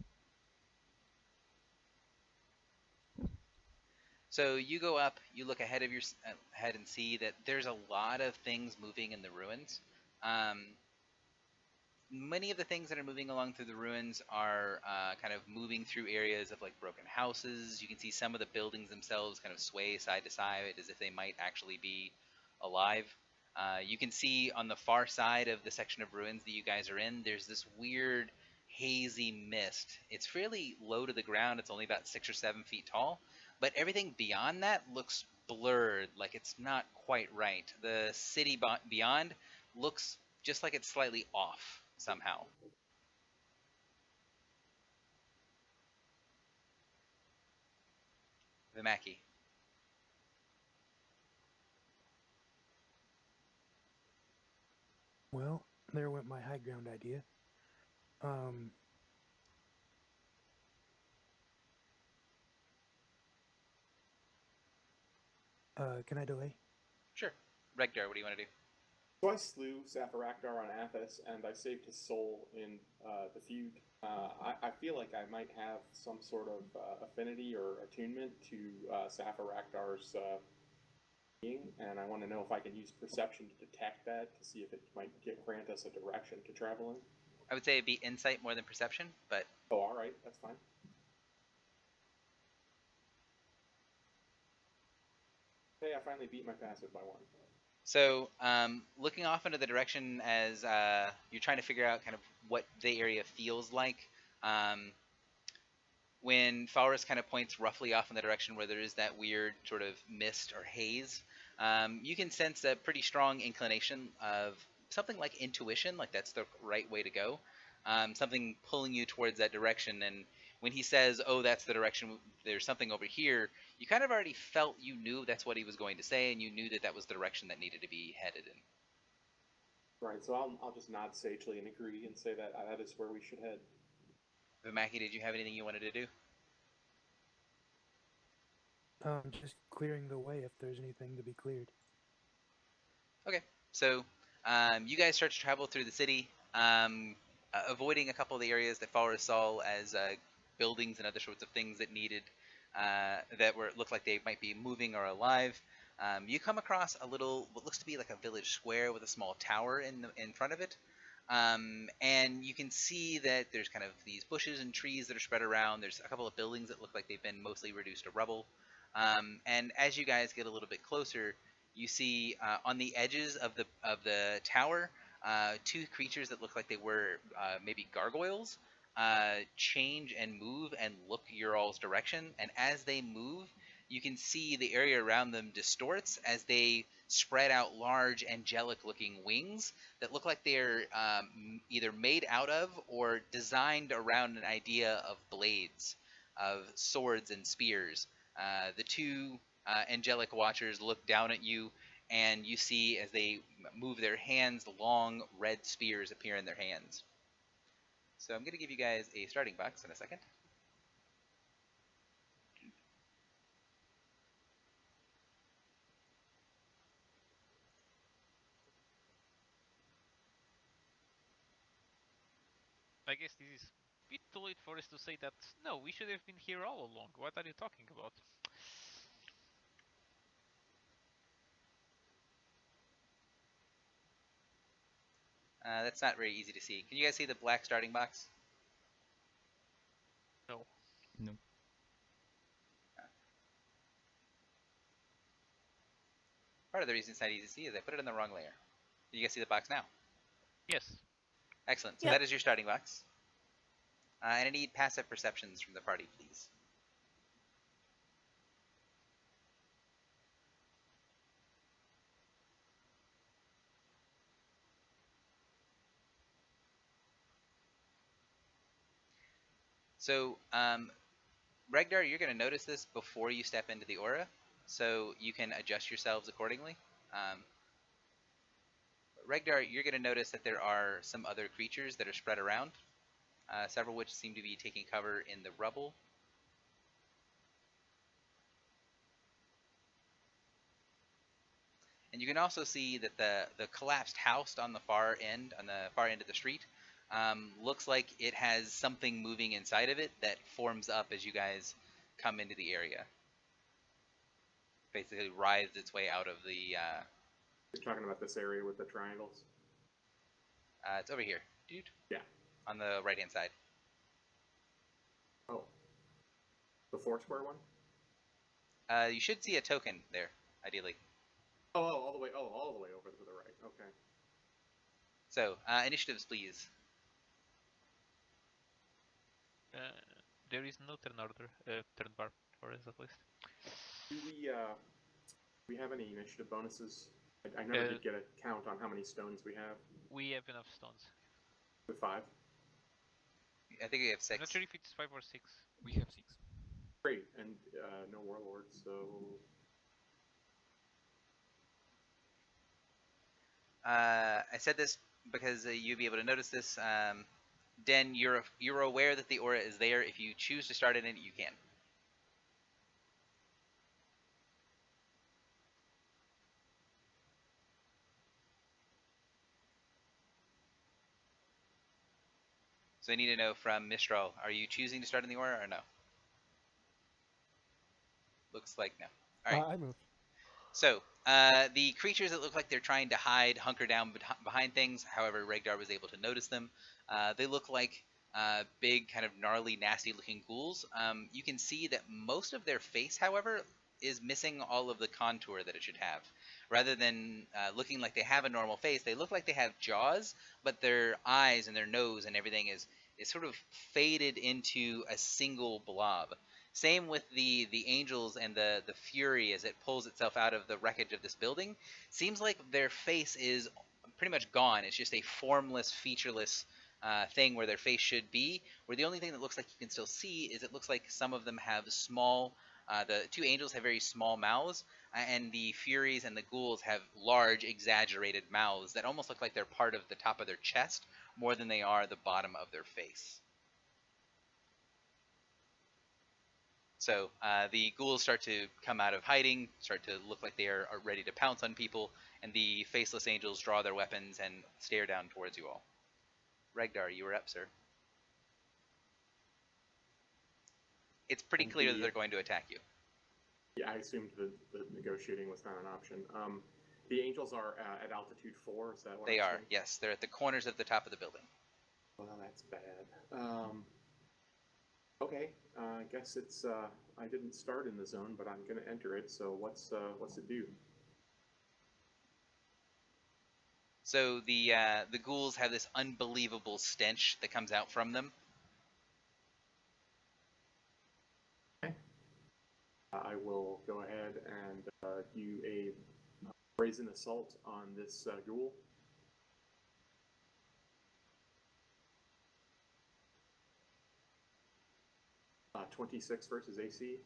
B: So you go up, you look ahead of your head and see that there's a lot of things moving in the ruins. Many of the things that are moving along through the ruins are kind of moving through areas of like broken houses. You can see some of the buildings themselves kind of sway side to side as if they might actually be alive. You can see on the far side of the section of ruins that you guys are in, there's this weird hazy mist. It's fairly low to the ground. It's only about 6 or 7 feet tall, but everything beyond that looks blurred, like it's not quite right. The city beyond looks just like it's slightly off somehow. Vimaki.
A: Well, there went my high ground idea. Can I delay?
B: Sure. Regdar, what do you want to do?
D: So I slew Safarakdar on Athos, and I saved his soul in the feud. I feel like I might have some sort of affinity or attunement to Safarakdar's being, and I want to know if I can use perception to detect that to see if it might grant us a direction to travel in.
B: I would say it'd be insight more than perception, but
D: Oh, all right, that's fine. Hey, I finally beat my passive by 1.
B: so looking off into the direction as you're trying to figure out kind of what the area feels like. When Falrus kind of points roughly off in the direction where there is that weird sort of mist or haze, you can sense a pretty strong inclination of something like intuition, like that's the right way to go. Something pulling you towards that direction. And when he says, "Oh, that's the direction," there's something over here. You kind of already felt, you knew that's what he was going to say, and you knew that that was the direction that needed to be headed in.
D: Right, so I'll just nod sagely and agree and say that that is where we should head.
B: Vimaki, did you have anything you wanted to do?
A: Just clearing the way if there's anything to be cleared.
B: Okay, so you guys start to travel through the city, avoiding a couple of the areas that Falrus saw as buildings and other sorts of things that needed that were looked like they might be moving or alive. You come across a little, what looks to be like a village square with a small tower in front of it. And you can see that there's kind of these bushes and trees that are spread around. There's a couple of buildings that look like they've been mostly reduced to rubble. And as you guys get a little bit closer, you see on the edges of the tower, 2 creatures that look like they were maybe gargoyles change and move and look your all's direction. And as they move, you can see the area around them distorts as they spread out large angelic-looking wings that look like they're either made out of or designed around an idea of blades, of swords and spears. The 2 angelic watchers look down at you, and you see as they move their hands, long red spears appear in their hands. So I'm going to give you guys a starting box in a second.
F: I guess this is a bit too late for us to say that, no, we should have been here all along. What are you talking about?
B: That's not very easy to see. Can you guys see the black starting box?
F: No.
G: No.
B: Part of the reason it's not easy to see is I put it in the wrong layer. You guys see the box now?
F: Yes.
B: Excellent. So
E: Yep.
B: that is your starting box. And I need passive perceptions from the party, please. So Regdar, you're going to notice this before you step into the aura, so you can adjust yourselves accordingly. Regdar, you're going to notice that there are some other creatures that are spread around, several which seem to be taking cover in the rubble. And you can also see that the collapsed house on the far end of the street, looks like it has something moving inside of it that forms up as you guys come into the area. Basically writhes its way out of the.
D: You're talking about this area with the triangles?
B: It's over here, dude.
D: Yeah.
B: On the right hand side.
D: Oh. The 4-square one?
B: You should see a token there, ideally.
D: Oh, all the way over to the right. Okay.
B: So, initiatives, please.
F: There is no turn order, turn bar for us at least.
D: Do we have any initiative bonuses? I never did get a count on how many stones we have.
F: We have enough stones.
D: With 5?
B: I think we have 6.
F: I'm not sure if it's 5 or 6.
G: We have 6.
D: Great, and no warlords, so...
B: I said this because you'll be able to notice this. Den, you're aware that the aura is there. If you choose to start it in it, you can. So I need to know from Mistral, are you choosing to start in the aura or no? Looks like no. All right.
C: I moved.
B: So, the creatures that look like they're trying to hide, hunker down behind things, however, Regdar was able to notice them. They look like big, kind of gnarly, nasty-looking ghouls. You can see that most of their face, however, is missing all of the contour that it should have. Rather than looking like they have a normal face, they look like they have jaws, but their eyes and their nose and everything is sort of faded into a single blob. Same with the angels and the fury as it pulls itself out of the wreckage of this building. Seems like their face is pretty much gone. It's just a formless, featureless thing where their face should be. Where the only thing that looks like you can still see is it looks like some of them have small. The two angels have very small mouths, and the furies and the ghouls have large, exaggerated mouths that almost look like they're part of the top of their chest more than they are the bottom of their face. So the ghouls start to come out of hiding, start to look like they are ready to pounce on people, and the faceless angels draw their weapons and stare down towards you all. Regdar, you are up, sir. It's pretty clear that they're going to attack you.
D: Yeah, I assumed the negotiating was not an option. The angels are at altitude 4, is that what
B: They
D: I'm
B: are,
D: saying?
B: yes. They're at the corners of the top of the building.
D: Well, that's bad. Okay, I guess it's, I didn't start in the zone, but I'm going to enter it, so what's it do?
B: So the ghouls have this unbelievable stench that comes out from them.
D: Okay. I will go ahead and do a brazen assault on this ghoul. 26 versus AC.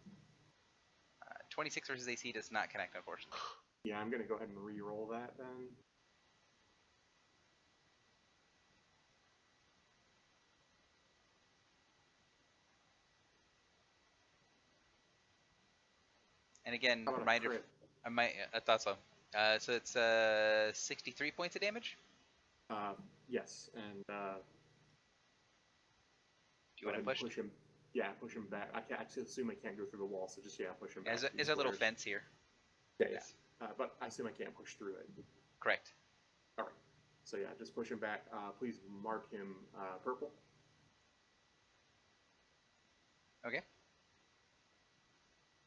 B: 26 versus AC does not connect, unfortunately.
D: Yeah, I'm going to go ahead and re-roll that then.
B: And again,
D: How about a
B: reminder,
D: crit?
B: I thought so. So it's 63 points of damage.
D: Yes, and
B: Do you want to push?
D: him? Yeah, push him back. I assume I can't go through the wall, so just push him back.
B: There's a little fence here.
D: Yeah. But I assume I can't push through it.
B: Correct.
D: All right. So yeah, just push him back. Please mark him purple.
B: Okay.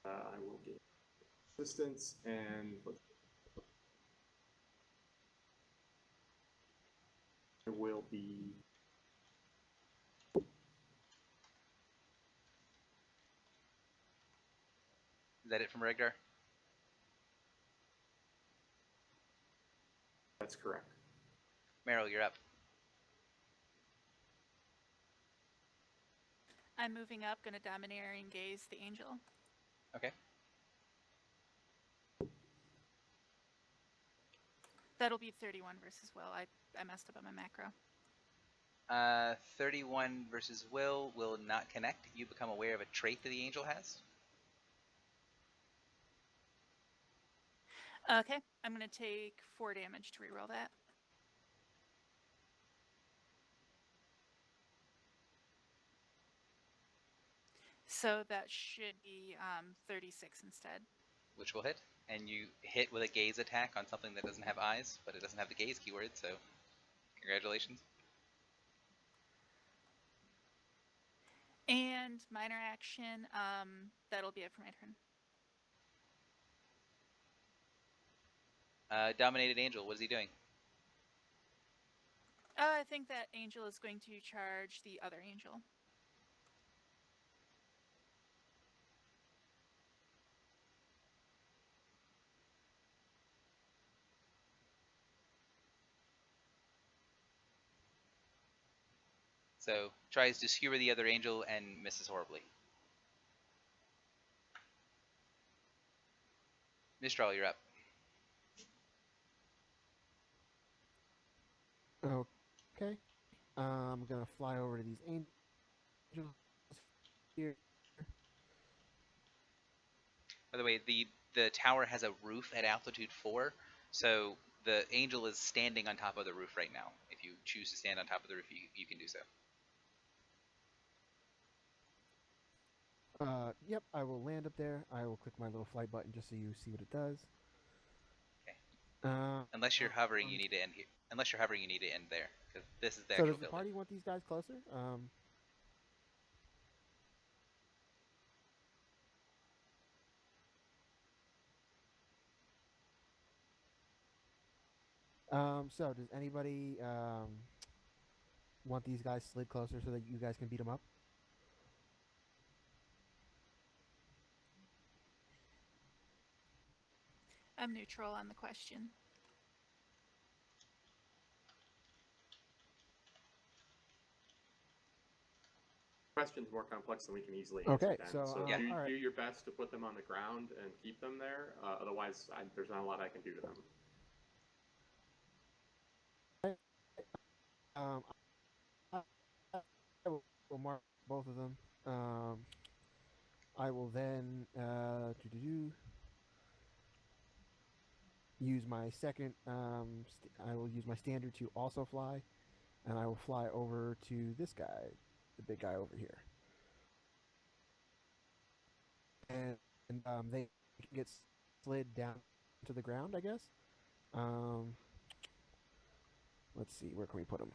D: I will get assistance and there will be.
B: Is that it from Regdar?
D: That's correct.
B: Meryl, you're up.
E: I'm moving up, gonna domineering gaze the angel.
B: Okay.
E: That'll be 31 versus Will. I messed up on my macro.
B: 31 versus will not connect. You become aware of a trait that the angel has.
E: Okay, I'm gonna take 4 damage to reroll that. So that should be 36 instead.
B: Which will hit. And you hit with a gaze attack on something that doesn't have eyes, but it doesn't have the gaze keyword, so congratulations.
E: And minor action, that'll be it for my turn.
B: Dominated Angel, what is he doing?
E: I think that angel is going to charge the other angel.
B: So, tries to skewer the other angel and misses horribly. Mistral, you're up.
C: Okay. I'm gonna fly over to these angels here.
B: By the way, the tower has a roof at altitude 4, so the angel is standing on top of the roof right now. If you choose to stand on top of the roof, you can do so.
C: Yep, I will land up there. I will click my little flight button just so you see what it does.
B: Okay. Unless you're hovering, you need to end here. Unless you're hovering, you need to end there, because this is the
C: so
B: actual
C: does the
B: building.
C: party want these guys closer? So does anybody want these guys slid closer so that you guys can beat them up?
E: I'm neutral on the question.
D: Question's more complex than we can easily answer.
C: Okay,
D: Dan.
C: so,
B: Yeah.
C: all right.
D: Do your best to put them on the ground and keep them there. Otherwise, there's not a lot I can do to them.
C: I will mark both of them. I will then use my second. I will use my standard to also fly, and I will fly over to this guy, the big guy over here, and they can get slid down to the ground, I guess. Let's see, where can we put them?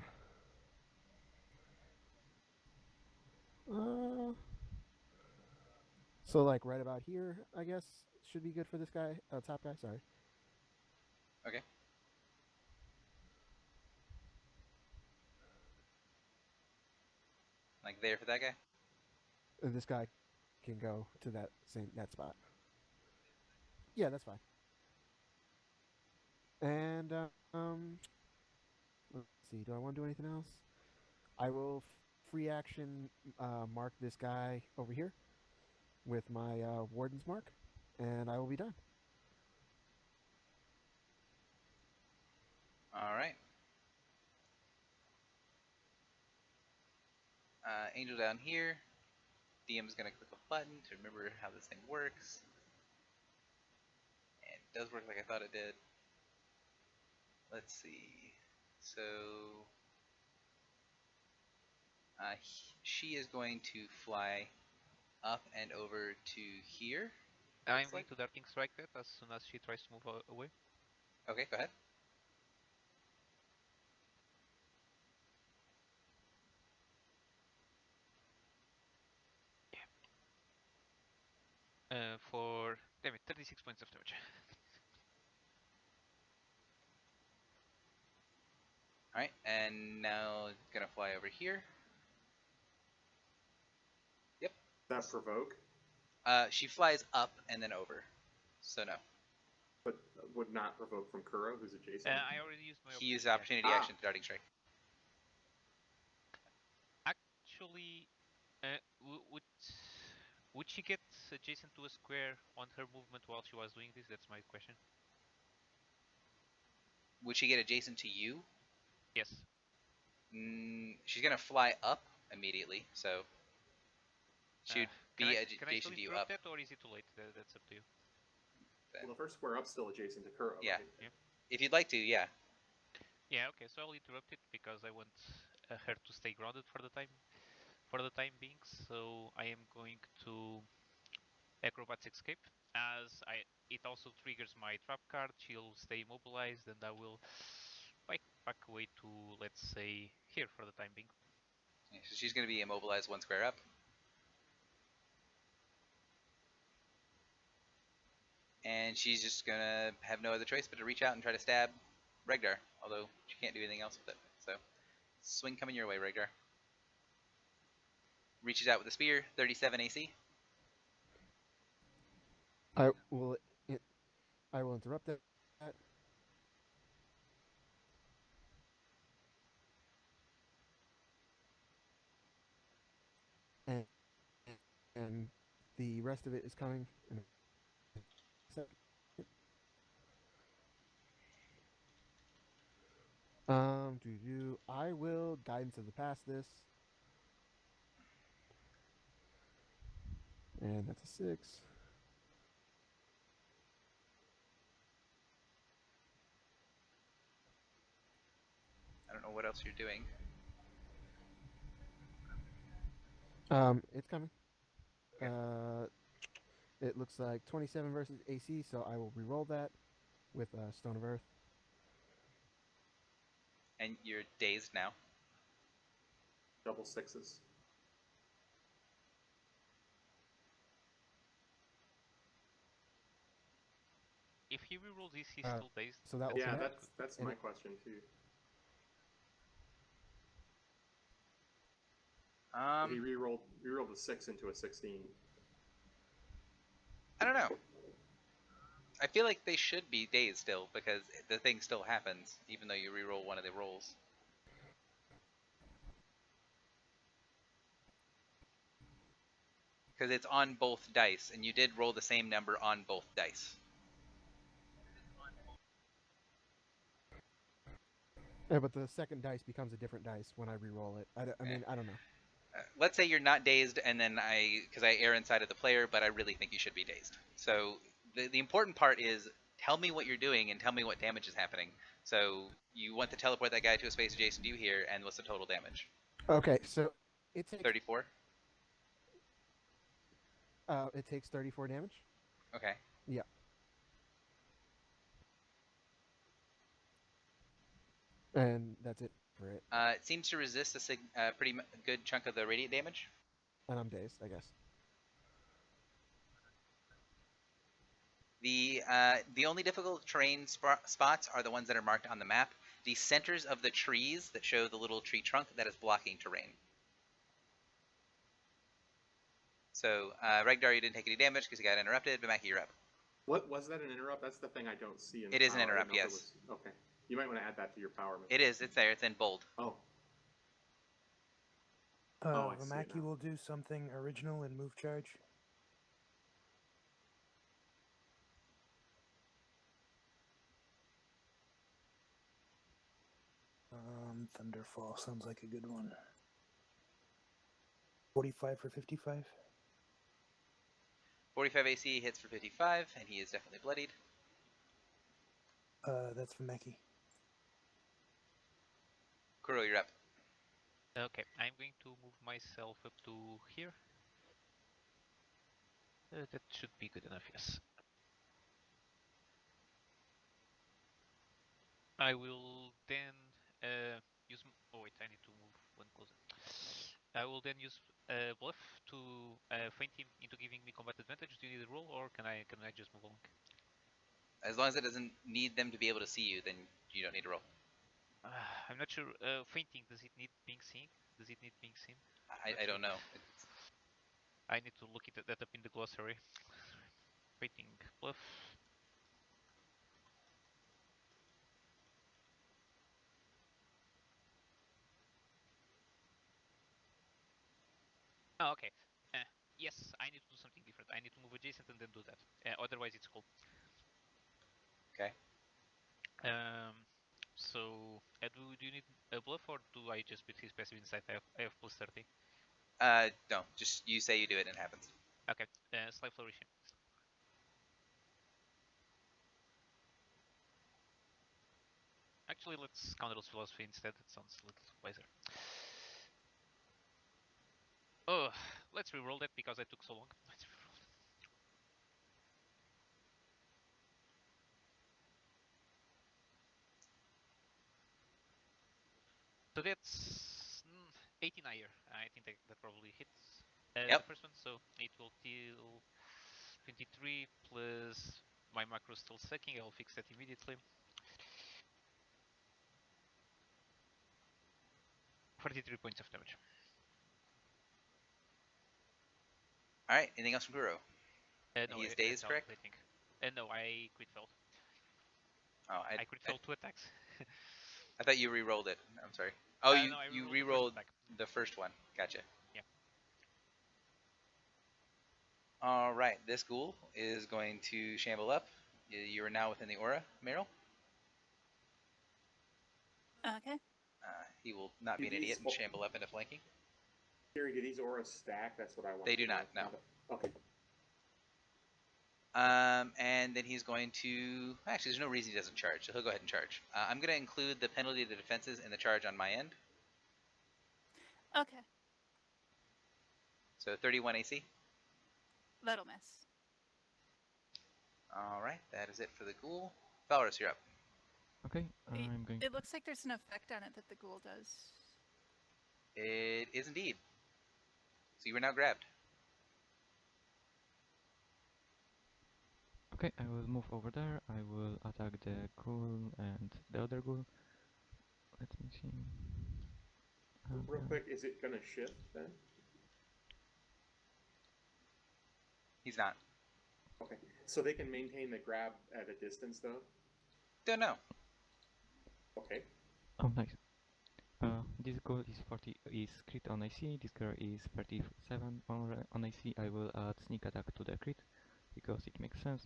C: So like right about here, I guess should be good for this guy, top guy. Sorry.
B: Okay. Like there for that guy?
C: This guy can go to that spot. Yeah, that's fine. And let's see. Do I want to do anything else? I will free action mark this guy over here with my warden's mark, and I will be done.
B: All right. Angel down here. DM is going to click a button to remember how this thing works. And it does work like I thought it did. Let's see. So she is going to fly up and over to here.
F: I'm going to Darting Strike that as soon as she tries to move away.
B: Okay, go ahead.
F: For, damn it, 36 points of damage.
B: Alright, and now it's going to fly over here. Yep.
D: Does that provoke?
B: She flies up and then over. So no.
D: But would not provoke from Kuro, who's adjacent?
F: I already used my
B: He used opportunity action to Darting Strike.
F: Actually, would she get adjacent to a square on her movement while she was doing this? That's my question.
B: Would she get adjacent to you?
F: Yes.
B: She's gonna fly up immediately, so she would be
F: can I still
B: adjacent to you
F: interrupt
B: up.
F: that, or is it too late? That's up to you.
B: Then.
D: Well, the first square up's still adjacent to Kuro,
B: Yeah.
D: right?
F: Yeah.
B: If you'd like to, yeah.
F: Yeah. Okay. So I'll interrupt it because I want her to stay grounded for the time being. So I am going to Acrobatics Escape, as it also triggers my trap card. She'll stay immobilized, and I will back away to, let's say, here for the time being.
B: Yeah, so she's gonna be immobilized one square up. And she's just gonna have no other choice but to reach out and try to stab Regdar, although she can't do anything else with it. So, swing coming your way, Regdar. Reaches out with a spear, 37 AC.
C: I will. I will interrupt that. And, and the rest of it is coming in a second. I will guidance of the past this, and that's a 6.
B: I don't know what else you're doing.
C: It's coming.
B: Okay.
C: It looks like 27 versus AC, so I will re-roll that with Stone of Earth.
B: And you're dazed now.
D: Double sixes.
F: If he rerolls this, he's still dazed.
C: So that will
D: Yeah,
C: connect.
D: that's my question too. He rerolled a 6 into a 16.
B: I don't know. I feel like they should be dazed still because the thing still happens, even though you reroll one of the rolls. Because it's on both dice, and you did roll the same number on both dice.
C: Yeah, but the second dice becomes a different dice when I re-roll it. I mean, I don't know.
B: Let's say you're not dazed, and then because I err inside of the player, but I really think you should be dazed. So the important part is tell me what you're doing and tell me what damage is happening. So you want to teleport that guy to a space adjacent to you here, and what's the total damage?
C: Okay, so it takes
B: 34?
C: It takes 34 damage.
B: Okay.
C: Yeah. And that's it for it.
B: It seems to resist a pretty good chunk of the radiant damage.
C: And I'm dazed, I guess.
B: The only difficult terrain spots are the ones that are marked on the map. The centers of the trees that show the little tree trunk, that is blocking terrain. So, Regdar, you didn't take any damage because you got interrupted, but Mackie, you're up.
D: What was that, an interrupt? That's the thing I don't see in
B: It
D: the
B: is an
D: power. I
B: interrupt,
D: didn't know if
B: yes.
D: it was... Okay. You might want to add that to your power.
B: It is. It's there. It's in bold.
D: Oh. I see it
A: Vamaki
D: now.
A: will do something original and move charge. Thunderfall sounds like a good one. 45 for 55.
B: 45 AC hits for 55, and he is definitely bloodied.
A: That's Vamaki.
B: Kuro, you're up.
F: Okay, I'm going to move myself up to here. That should be good enough, yes. I will then use... Oh wait, I need to move one closer. I will then use Bluff to feint him into giving me combat advantage. Do you need a roll, or can I just move along?
B: As long as it doesn't need them to be able to see you, then you don't need to roll.
F: I'm not sure. Feinting, does it need being seen? Does it need being seen?
B: I don't know.
F: I need to look that up in the glossary. Feinting, Bluff. Oh, okay. Yes, I need to do something different. I need to move adjacent and then do that. Otherwise, it's cool.
B: Okay.
F: So, do you need a bluff or do I just beat his passive insight? I have plus 30.
B: No, just you say you do it and it happens.
F: Okay, Slight Flourishing. Actually, let's counter those philosophy instead. It sounds a little wiser. Oh, let's reroll that because I took so long. Let's reroll. So that's 18 higher. I think that probably hits the
B: Yep.
F: first one. So it will deal 23 plus my macro still sucking. I'll fix that immediately. 43 points of damage.
B: All right. Anything else from Kuro?
F: No,
B: He's
F: that's
B: dazed,
F: all,
B: correct?
F: I think. No, I crit failed.
B: Oh,
F: I crit failed 2 attacks.
B: I thought you re-rolled it. I'm sorry. Oh,
F: No, I
B: you
F: rerolled the first
B: re-rolled
F: attack.
B: the first one. Gotcha.
F: Yeah.
B: All right. This ghoul is going to shamble up. You are now within the aura, Meryl.
E: Okay.
B: He will not be an idiot and shamble up into flanking.
D: Fury, do these auras stack? That's what I want.
B: They do not. No.
D: Okay.
B: And then he's going to... Actually, there's no reason he doesn't charge, so he'll go ahead and charge. I'm going to include the penalty to defenses in the charge on my end.
E: Okay.
B: So 31 AC.
E: That'll miss.
B: All right, that is it for the ghoul. Valorous, you're up.
G: Okay, I'm going.
E: It looks like there's an effect on it that the ghoul does.
B: It is indeed. So you are now grabbed.
G: Okay, I will move over there. I will attack the ghoul and the other ghoul. Let me see.
D: Real quick, is it going to shift then?
B: He's not.
D: Okay, so they can maintain the grab at a distance though?
B: Don't know.
D: Okay.
G: Oh, nice. This ghoul is crit on AC. This girl is 37 on AC. I will add sneak attack to the crit because it makes sense.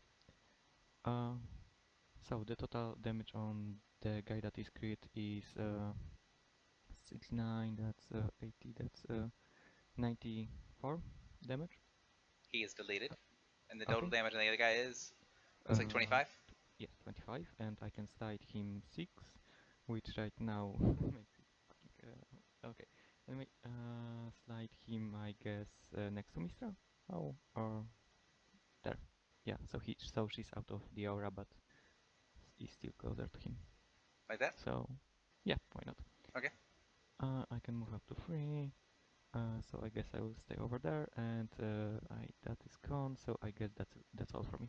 G: So the total damage on the guy that is crit is 69. That's 80. That's 94 damage.
B: He is deleted. And the
G: Okay.
B: total damage on the other guy is... Looks like 25?
G: Yes, 25. And I can slide him 6, which right now makes it... okay. Let me slide him, I guess, next to Mistra. Oh, or there. Yeah, so she's out of the aura, but is still closer to him.
B: Like that?
G: So, yeah, why not?
B: Okay.
G: I can move up to 3. So I guess I will stay over there, and that is gone. So I guess that's all for me.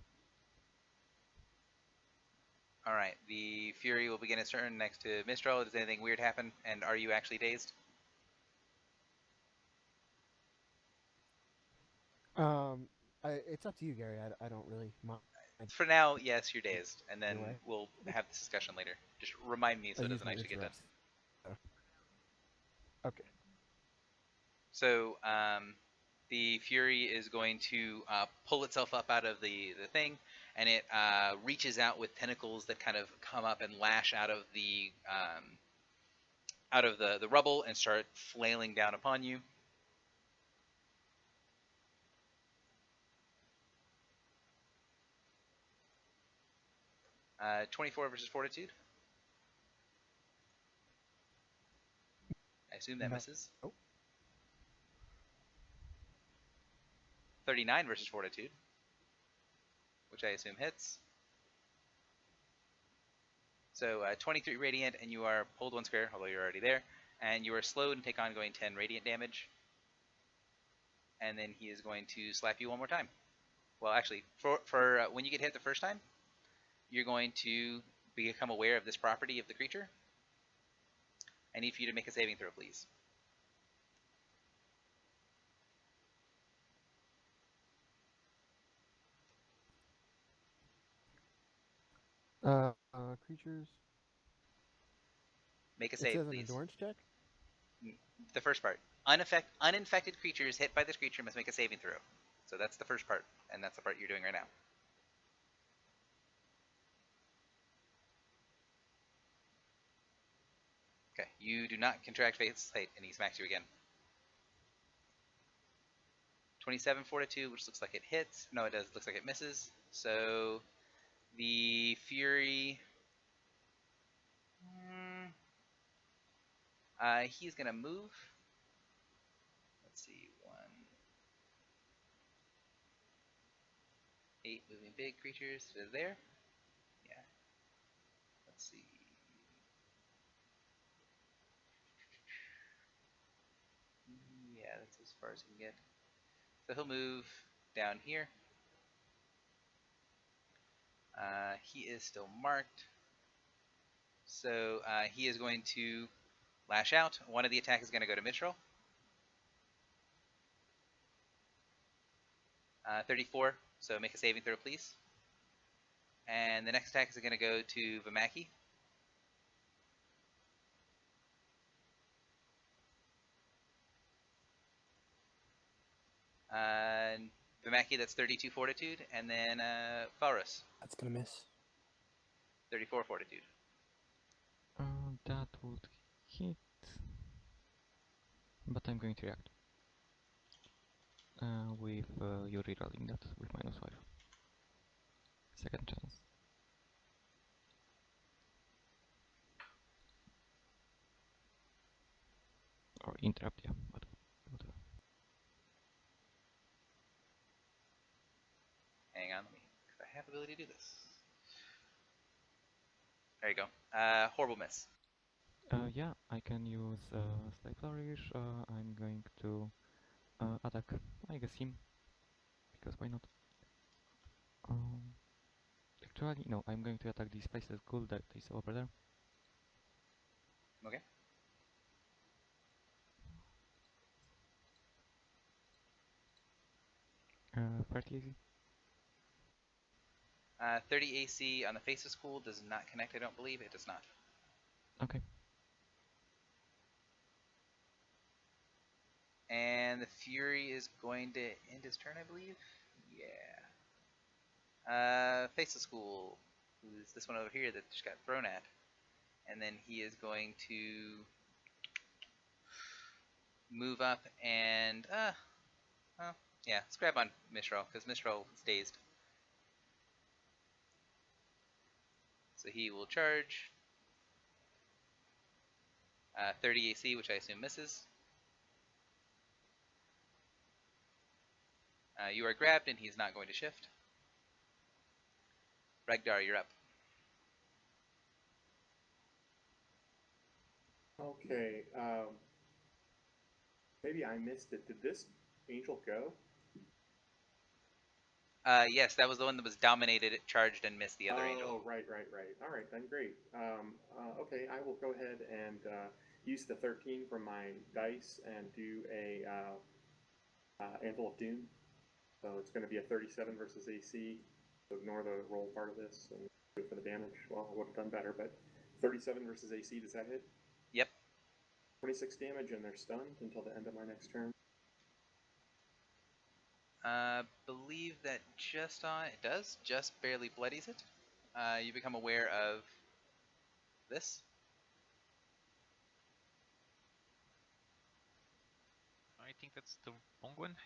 B: All right. The Fury will begin its turn next to Mistral. Does anything weird happen? And are you actually dazed?
C: It's up to you, Gary. I don't really mind.
B: For now, yes, you're dazed. And then
C: Anyway.
B: we'll have this discussion later. Just remind me so
C: I'll
B: it
C: use
B: doesn't
C: my
B: actually get done.
C: interrupts. Okay.
B: So the Fury is going to pull itself up out of the thing, and it reaches out with tentacles that kind of come up and lash out of the rubble and start flailing down upon you. Uh, 24 versus Fortitude. I assume that
C: No.
B: misses.
C: Oh.
B: 39 versus Fortitude, which I assume hits. So 23 radiant, and you are pulled 1 square, although you're already there, and you are slowed and take ongoing 10 radiant damage. And then he is going to slap you 1 more time. Well, actually, for when you get hit the first time, you're going to become aware of this property of the creature. I need for you to make a saving throw, please.
C: Creatures.
B: Make a
C: It
B: save,
C: says an
B: please.
C: endurance check.
B: The first part. Uninfected creatures hit by this creature must make a saving throw. So that's the first part, and that's the part you're doing right now. Okay, you do not contract Fate's Fate, and he smacks you again. 27 Fortitude, which looks like it hits. No, it does. Looks like it misses. So the Fury... he's going to move. Let's see. 1... 8 moving big creatures to there. Yeah. Let's see. Yeah, that's as far as he can get. So he'll move down here. He is still marked. So he is going to lash out. One of the attack is going to go to Mitchell. 34, so make a saving throw, please. And the next attack is going to go to Vamaki. Vamaki, that's 32 Fortitude. And then Faros.
A: That's going to miss.
B: 34 Fortitude.
G: That would hit, but I'm going to react with you rerolling that with -5. Second chance. Or interrupt, yeah, but whatever.
B: Hang on, because I have the ability to do this. There you go. Horrible miss.
G: Yeah, I can use Slight Flourish. I'm going to attack, I guess, him, because why not? Actually, no, I'm going to attack the Spiceless Ghoul that is over there.
B: Okay.
G: Fairly easy.
B: 30 AC on the face of school does not connect, I don't believe. It does not.
G: Okay.
B: And the Fury is going to end his turn, I believe. Yeah. Face of school, who's this one over here that just got thrown at. And then he is going to move up and yeah, let's grab on Mistral, because Mistral is dazed. So he will charge 30 AC, which I assume misses. You are grabbed, and he's not going to shift. Regdar, you're up.
D: Okay. Maybe I missed it. Did this angel go?
B: Yes, that was the one that was dominated, charged, and missed the other angel.
D: Oh, right. All right, then great. Okay, I will go ahead and use the 13 from my dice and do a Anvil of Doom. So it's going to be a 37 versus AC. So ignore the roll part of this and do it for the damage. Well, I would have done better, but 37 versus AC, does that hit?
B: Yep.
D: 26 damage, and they're stunned until the end of my next turn.
B: Believe that it does, just barely bloodies it. You become aware of this.
F: I think that's the wrong one.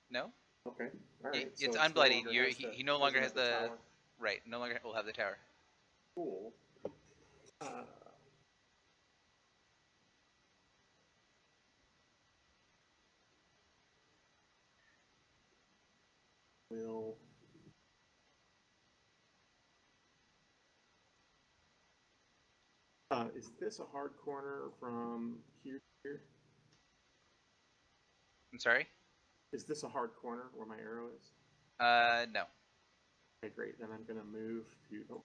B: No?
D: Okay, all right.
B: It's
D: so
B: unbloody.
D: He
B: no longer has the
D: tower.
B: right. No longer will have the tower.
D: Cool. Will is this a hard corner from here to here?
B: I'm sorry.
D: Is this a hard corner where my arrow is?
B: No.
D: Okay, great. Then I'm gonna move to. Oh,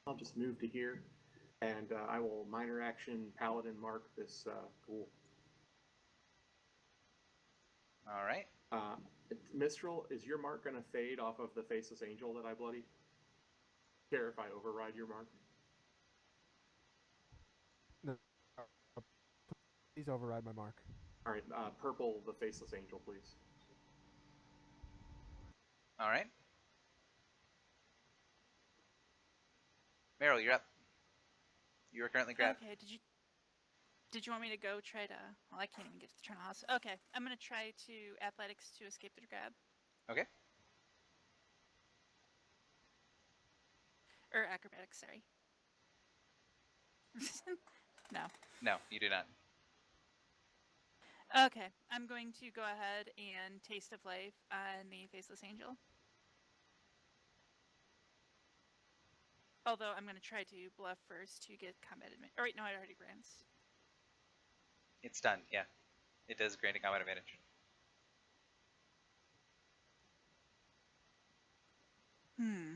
D: I'll just move to here, and I will minor action paladin mark this ghoul.
B: All right.
D: Mistral, is your mark gonna fade off of the faceless angel that I bloodied? Care if I override your mark?
C: No, override my mark.
D: All right, purple, the faceless angel, please.
B: All right. Meryl, you're up. You are currently grabbed.
E: Okay, did you want me to go try to? Well, I can't even get to the charnel house. Okay, I'm gonna try to athletics to escape the grab,
B: Okay.
E: or acrobatics. Sorry. No.
B: No, you do not.
E: Okay, I'm going to go ahead and taste of life on the faceless angel. Although I'm going to try to bluff first to get combat advantage. Oh wait, no, I already grants.
B: It's done. Yeah, it does grant a combat advantage.
E: Hmm.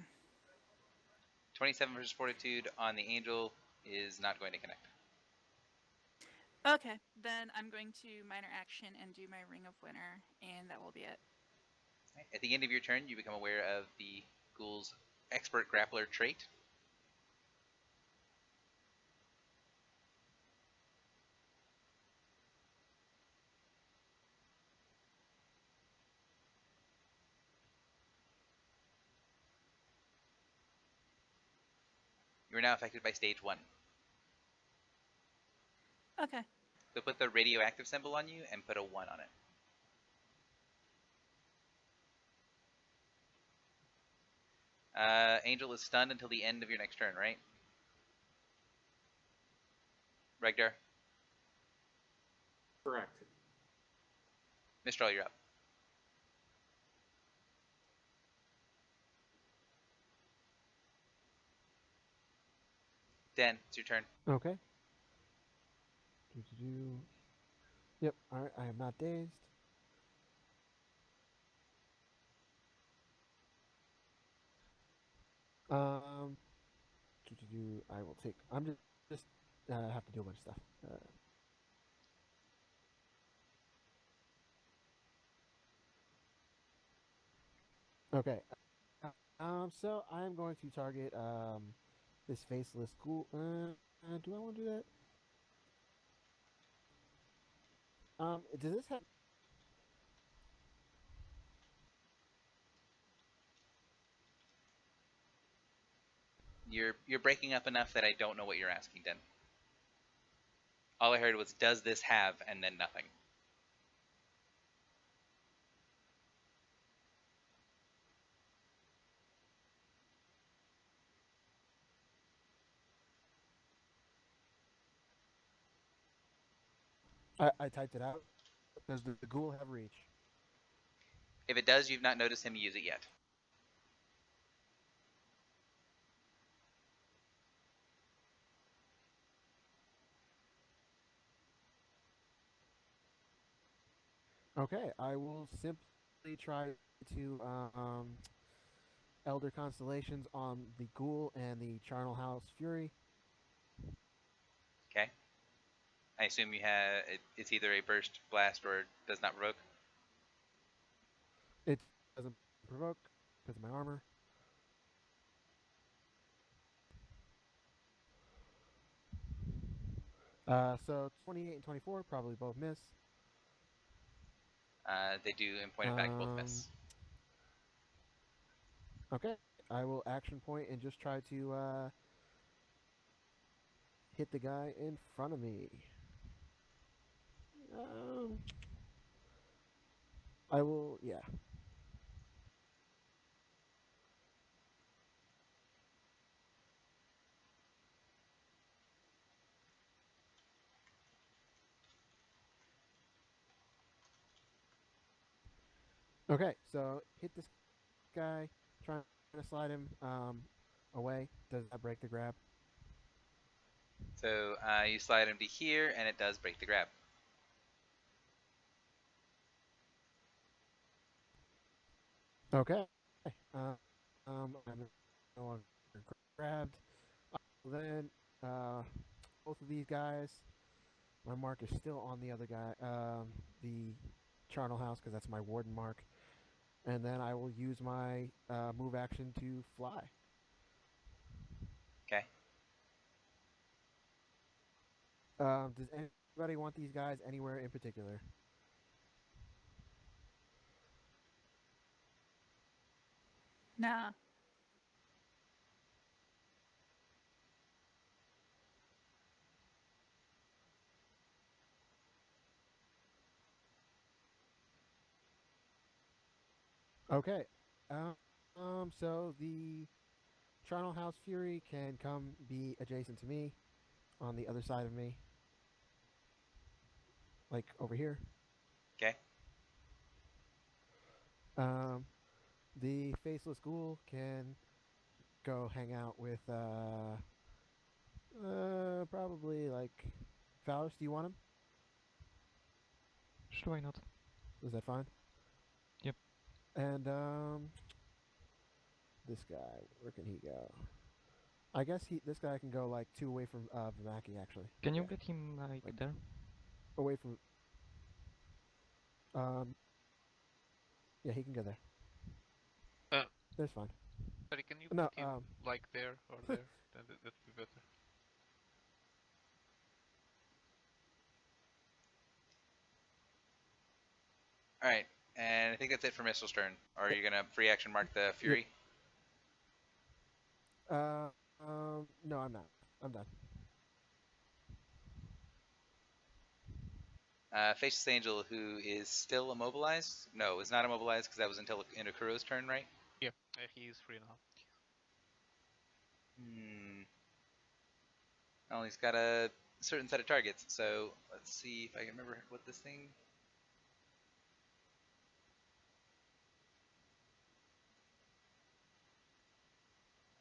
B: 27 versus Fortitude on the Angel is not going to connect.
E: Okay, then I'm going to minor action and do my Ring of Winter, and that will be it.
B: Right. At the end of your turn, you become aware of the Ghoul's Expert Grappler trait. You are now affected by Stage 1.
E: Okay.
B: So put the radioactive symbol on you and put a 1 on it. Angel is stunned until the end of your next turn, right? Regdar?
D: Correct.
B: Mistral, you're up. Dan, it's your turn.
C: Okay. Do-do-do. Yep. All right. I am not dazed. Do-do-do. I will take. I'm just have to do a bunch of stuff. Okay. So I'm going to target this faceless ghoul. Do I want to do that? Does this have?
B: You're breaking up enough that I don't know what you're asking, Dan. All I heard was, does this have, and then nothing.
C: I typed it out. Does the ghoul have reach?
B: If it does, you've not noticed him use it yet.
C: Okay, I will simply try to Elder Constellations on the Ghoul and the Charnel House Fury.
B: Okay. I assume you have it's either a burst, blast, or does not provoke.
C: It doesn't provoke because of my armor. So 28 and 24 probably both miss.
B: They do, in point of fact, both miss.
C: Okay, I will action point and just try to hit the guy in front of me. I will, yeah. Okay, so hit this guy, trying to slide him away. Does that break the grab?
B: So you slide him to here, and it does break the grab.
C: Okay. I'm no longer grabbed. Then both of these guys, my mark is still on the other guy, the Charnel House, because that's my warden mark. And then I will use my move action to fly.
B: Okay.
C: Does anybody want these guys anywhere in particular?
E: Nah.
C: Okay. So the Charnel House Fury can come be adjacent to me, on the other side of me, like over here.
B: Okay.
C: The Faceless Ghoul can go hang out with probably like Faust. Do you want him?
G: Sure, why not?
C: Is that fine?
G: Yep.
C: And this guy, where can he go? I guess this guy can go like 2 away from Vimaki actually.
G: Can you
C: Yeah.
G: get him like there?
C: Away from yeah, he can go there. That's fine.
F: Sorry, can you
C: No,
F: put him like there or there? That would be better.
B: All right, and I think that's it for Mistl's turn. Or are you gonna free action mark the Fury?
C: No, I'm not. I'm done.
B: Faceless Angel, who is still immobilized? No, is not immobilized because that was until Inakuro's turn, right?
F: Yeah, he is free now.
B: Oh, he's got a certain set of targets. So let's see if I can remember what this thing.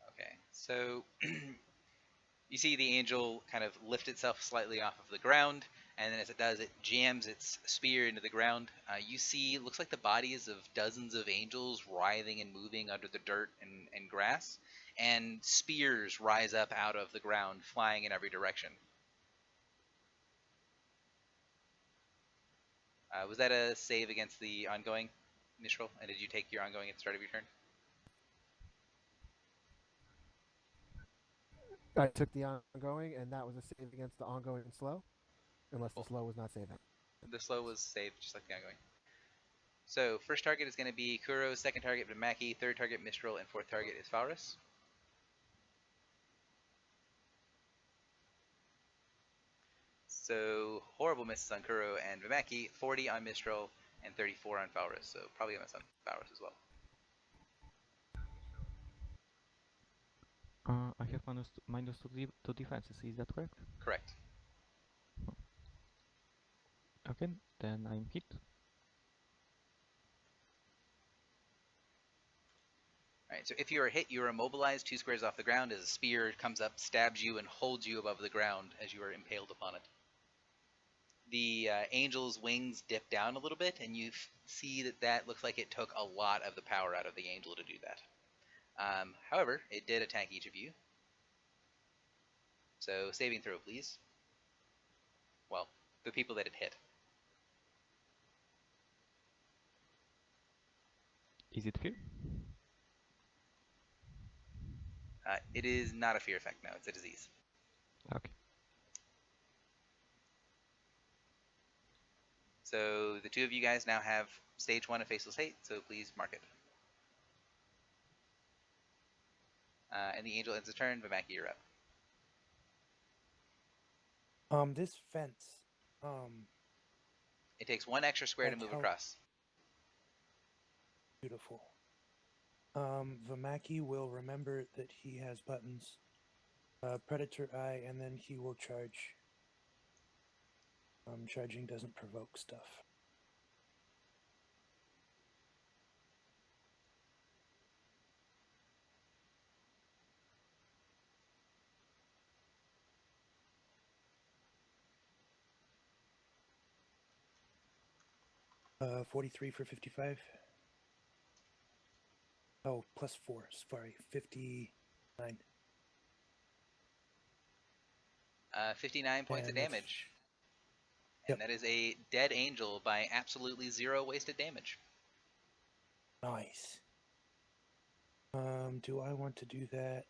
B: Okay, so you see the angel kind of lift itself slightly off of the ground, and then as it does, it jams its spear into the ground. You see, it looks like the bodies of dozens of angels writhing and moving under the dirt and grass, and spears rise up out of the ground, flying in every direction. Was that a save against the ongoing, Mistral? And did you take your ongoing at the start of your turn?
C: I took the ongoing, and that was a save against the ongoing and slow, unless
B: Cool.
C: the slow was not saving.
B: The slow was saved, just like the ongoing. So, first target is going to be Kuro, second target Vimaki, third target Mistral, and fourth target is Faurus. So, horrible misses on Kuro and Vimaki, 40 on Mistral, and 34 on Faurus. So, probably a miss on Faurus as well.
G: I have minus two defenses, is that correct?
B: Correct.
G: Okay, then I'm hit.
B: Alright, so if you are hit, you are immobilized 2 squares off the ground as a spear comes up, stabs you, and holds you above the ground as you are impaled upon it. The angel's wings dip down a little bit, and you see that looks like it took a lot of the power out of the angel to do that. However, it did attack each of you. So, saving throw, please. Well, the people that it hit.
G: Is it fear?
B: It is not a fear effect, no, it's a disease.
G: Okay.
B: So the two of you guys now have stage 1 of Faceless Hate, so please mark it. And the angel ends the turn. Vimaki, you're up.
A: This fence,
B: It takes 1 extra square to
A: Like
B: move
A: how-
B: across.
A: beautiful. Vimaki will remember that he has buttons, Predator Eye, and then he will charge. Charging doesn't provoke stuff. Uh, 43 for 55. Oh, plus 4. Sorry, 59.
B: 59 points of
A: And that's-
B: damage.
A: Yep.
B: And that is a dead angel by absolutely 0 wasted damage.
A: Nice. Do I want to do that?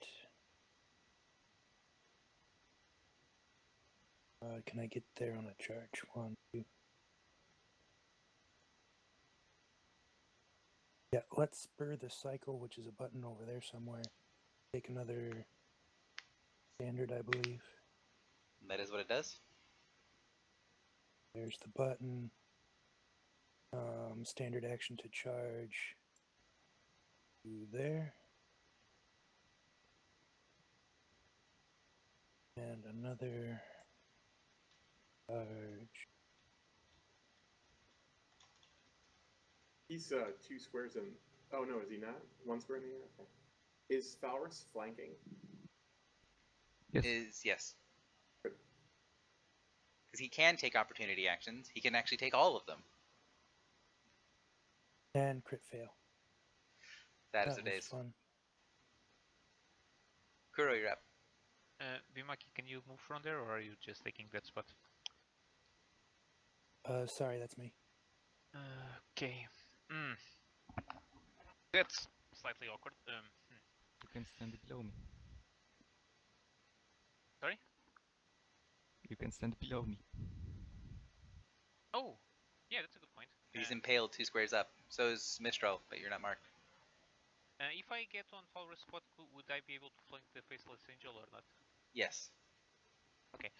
A: Can I get there on a charge? 1, 2. Yeah, let's spur the cycle, which is a button over there somewhere. Take another standard, I believe.
B: That is what it does.
A: There's the button. Standard action to charge. To there. And another charge.
D: He's 2 squares in. Oh no, is he not? 1 square in the air. Okay. Is Thalrus flanking?
G: Yes.
B: Yes. Because he can take opportunity actions. He can actually take all of them.
A: And crit fail.
B: That is
A: That
B: the
A: was
B: days.
A: fun.
B: Kuro, you're up.
F: Vimaki, can you move from there, or are you just taking that spot?
A: Sorry, that's me.
F: Okay. That's slightly awkward.
G: You can stand below me.
F: Sorry?
G: You can stand below me.
F: Oh, yeah, that's a good point.
B: He's impaled 2 squares up. So is Mistral, but you're not marked.
F: If I get on Falrus spot, would I be able to flank the Faceless Angel or not?
B: Yes.
F: Okay,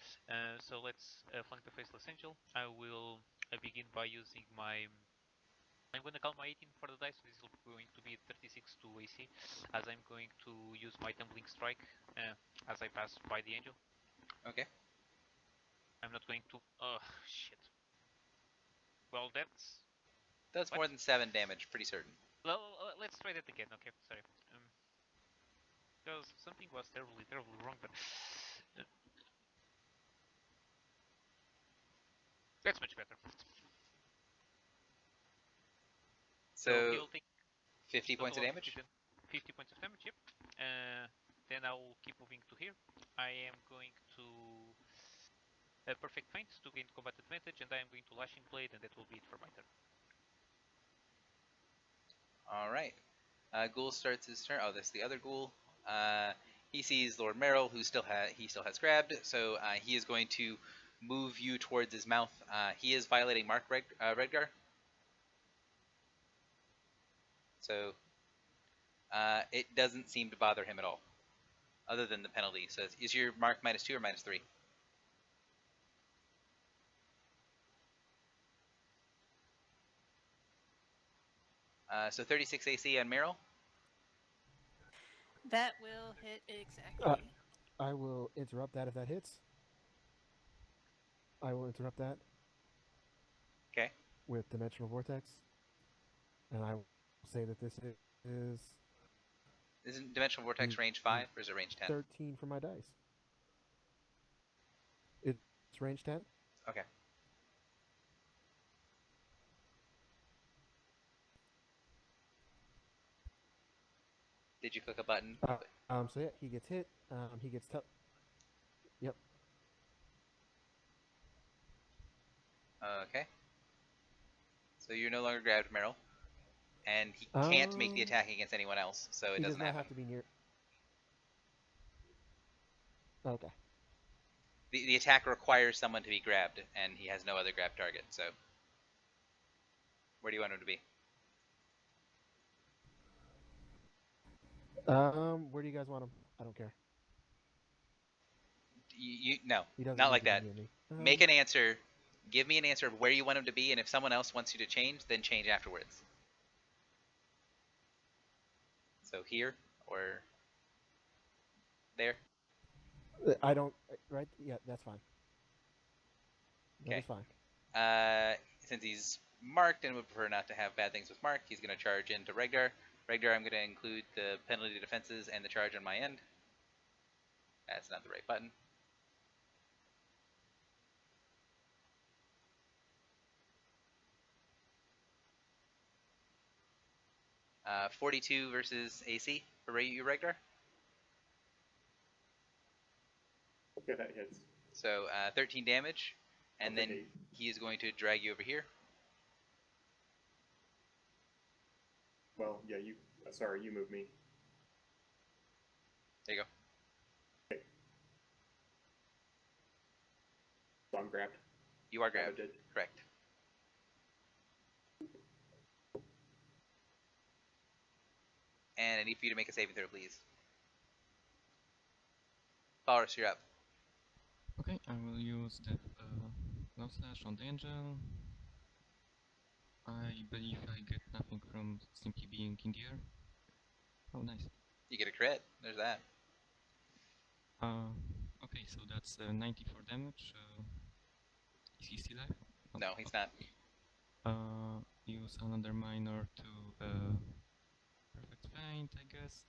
F: so let's flank the Faceless Angel. I will begin by using my... I'm going to count my 18 for the dice, so this is going to be 36 to AC, as I'm going to use my Tumbling Strike as I pass by the Angel.
B: Okay.
F: I'm not going to... Oh, shit. Well, that's...
B: That's more than 7 damage, pretty certain.
F: Well, let's try that again, okay, sorry. Because something was terribly wrong, but... That's much better. So he'll take
B: 50 points of damage?
F: 50 points of damage, yep. Then I'll keep moving to here. I am going to Perfect Feint to gain combat advantage, and I am going to Lashing Blade, and that will be it for my turn.
B: Alright. Ghoul starts his turn. Oh, that's the other Ghoul. He sees Lord Merrill, who still has grabbed, so he is going to move you towards his mouth. He is violating Mark Redgar. So it doesn't seem to bother him at all, other than the penalty. So is your mark -2 or -3? So 36 AC on Merrill.
E: That will hit exactly.
C: I will interrupt that if that hits. I will interrupt that.
B: Okay.
C: With Dimensional Vortex. And I will say that this is...
B: Isn't Dimensional Vortex range 5, or is it range 10?
C: 13 for my dice. It's range 10?
B: Okay. Did you click a button?
C: So yeah, he gets hit. He gets Yep.
B: Okay. So you're no longer grabbed, Merrill. And he can't make the attack against anyone else, so it doesn't happen.
C: He does not have to be near... Okay.
B: The attack requires someone to be grabbed, and he has no other grab target, so... Where do you want him to be?
C: Where do you guys want him? I don't care.
B: No,
C: He doesn't
B: not
C: need
B: like
C: to be
B: that.
C: near me.
B: Make an answer. Give me an answer of where you want him to be, and if someone else wants you to change, then change afterwards. So here, or there?
C: I don't... Right? Yeah, that's fine.
B: Okay.
C: That is fine.
B: Since he's marked and would prefer not to have bad things with Mark, he's going to charge into Regdar. Regdar, I'm going to include the penalty defenses and the charge on my end. That's not the right button. Uh, 42 versus AC for you, Regdar.
D: Okay, that hits.
B: So 13 damage, and then
D: 8.
B: he is going to drag you over here.
D: Well, yeah, you. Sorry, you move me.
B: There you go.
D: Okay. grabbed.
B: You are
D: Is that what
B: grabbed.
D: it did?
B: Correct. And I need for you to make a saving throw, please. Walrus, you're up.
G: Okay, I will use the low slash on the angel. I believe I get nothing from simply being in the air. Oh, nice.
B: You get a crit. There's that.
G: Okay, so that's 94 damage. Is he still alive?
B: No, he's not.
G: Use another minor to perfect feint, I guess,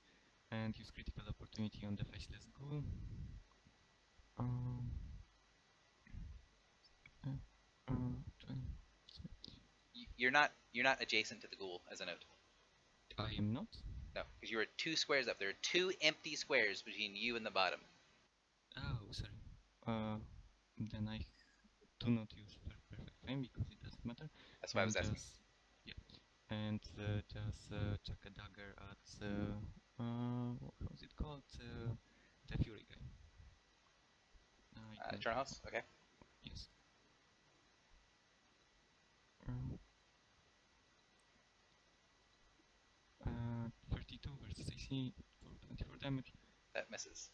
G: and use critical opportunity on the faceless ghoul.
B: You're not adjacent to the ghoul, as a note.
G: I am not?
B: No, because you were 2 squares up. There are 2 empty squares between you and the bottom.
G: Oh, sorry. Then I do not use perfect feint because it doesn't matter.
B: That's why I was asking.
G: Yeah, and just chuck a dagger at what was it called? The Fury guy.
B: Charnel House? Okay.
G: Yes. 32 versus AC for 24 damage.
B: That misses.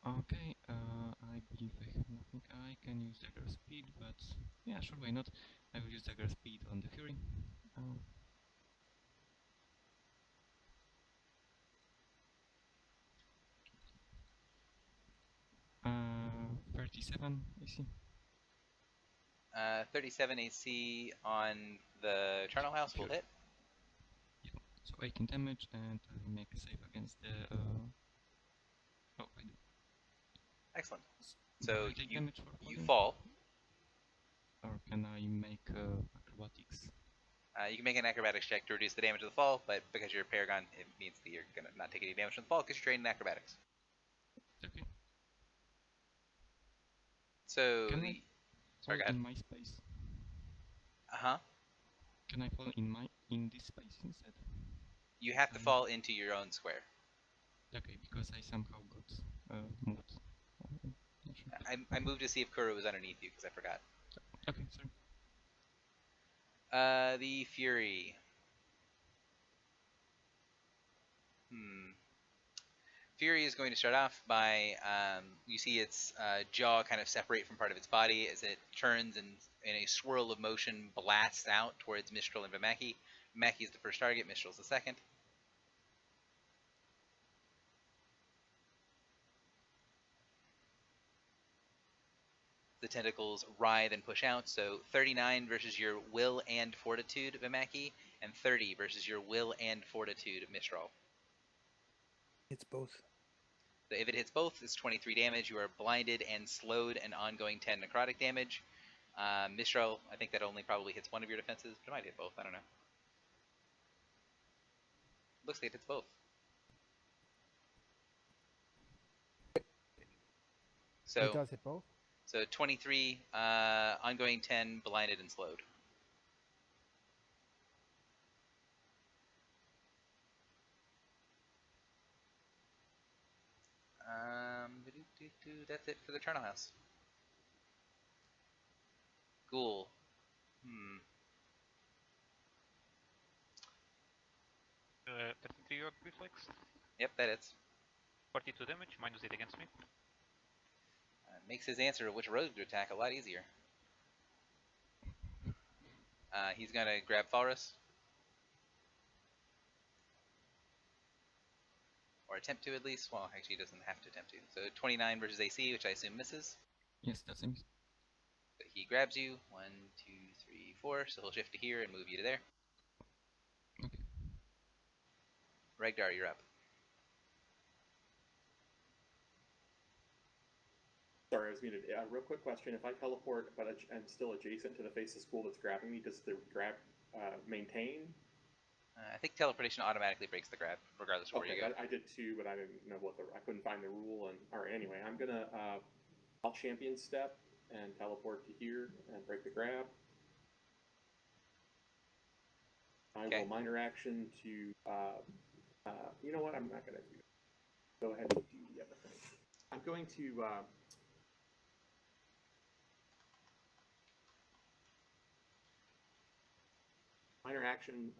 G: Okay, I believe I have nothing. I can use dagger speed, but yeah, sure, why not? I will use dagger speed on the Fury. 37 AC.
B: 37 AC on the Charnel House will hit.
G: Yeah, so 18 damage, and I make a save against the. Oh, I do.
B: Excellent. So you
G: falling?
B: fall.
G: Or can I make acrobatics?
B: You can make an acrobatics check to reduce the damage of the fall, but because you're a Paragon, it means that you're going to not take any damage from the fall because you're trained in acrobatics.
G: Okay.
B: So
G: can I fall in my space?
B: Uh-huh.
G: Can I fall in this space instead?
B: You have to fall into your own square.
G: Okay, because I somehow got moved. Sure.
B: I moved to see if Kuro was underneath you because I forgot.
G: Okay, sorry.
B: The Fury. Fury is going to start off by, you see its jaw kind of separate from part of its body as it turns and in a swirl of motion blasts out towards Mistral and Vimaki. Vimaki is the first target, Mistral is the second. The tentacles writhe and push out, so 39 versus your will and fortitude, Vimaki, and 30 versus your will and fortitude, Mistral.
A: It's both.
B: So if it hits both, it's 23 damage. You are blinded and slowed, and ongoing 10 necrotic damage. Mistral, I think that only probably hits one of your defenses, but it might hit both. I don't know. Looks like it hits both. So
C: it does hit both?
B: So 23, ongoing 10, blinded and slowed. That's it for the Charnel House. Ghoul.
F: That's into your reflex.
B: Yep, that hits.
F: 42 damage, minus 8 against me.
B: Makes his answer of which rogue to attack a lot easier. He's gonna grab Falrus. Or attempt to, at least. Well, actually, he doesn't have to attempt to. So 29 versus AC, which I assume misses.
G: Yes, that's a miss.
B: So he grabs you. 1, 2, 3, 4. So he'll shift to here and move you to there.
G: Okay.
B: Regdar, you're up.
D: Sorry, I was muted. Real quick question. If I teleport but I'm still adjacent to the face of school that's grabbing me, does the grab maintain?
B: I think teleportation automatically breaks the grab, regardless of where you go.
D: I did too, but I didn't know I couldn't find the rule. And all right, anyway, I'm gonna I'll champion step and teleport to here and break the grab. I will minor action to. You know what? I'm not gonna do that. Go ahead and do the other thing. I'm going to. minor action.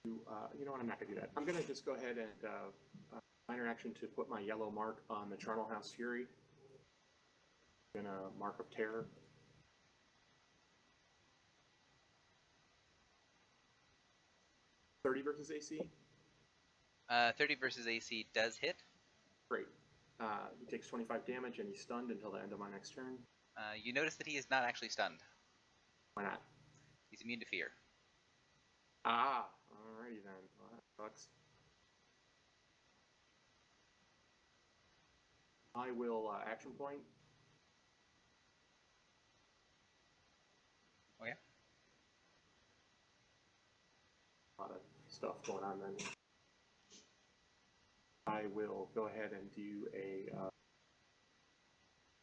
D: You know what? I'm not going to do that. I'm going to just go ahead and minor action to put my yellow mark on the Charnel House Fury. And a mark of terror. 30 versus AC.
B: 30 versus AC does hit.
D: Great. He takes 25 damage and he's stunned until the end of my next turn.
B: You notice that he is not actually stunned.
D: Why not?
B: He's immune to fear.
D: Ah, alrighty then. Well, that sucks. I will action point.
B: Okay.
D: A lot of stuff going on then. I will go ahead and do a.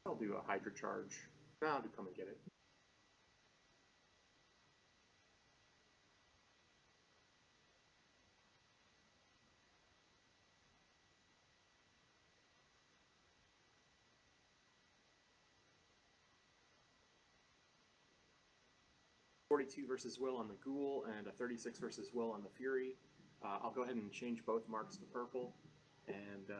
D: I'll do a Hydra charge. No, I'll do come and get it. .42 versus Will on the Ghoul and a 36 versus Will on the Fury. I'll go ahead and change both marks to purple. And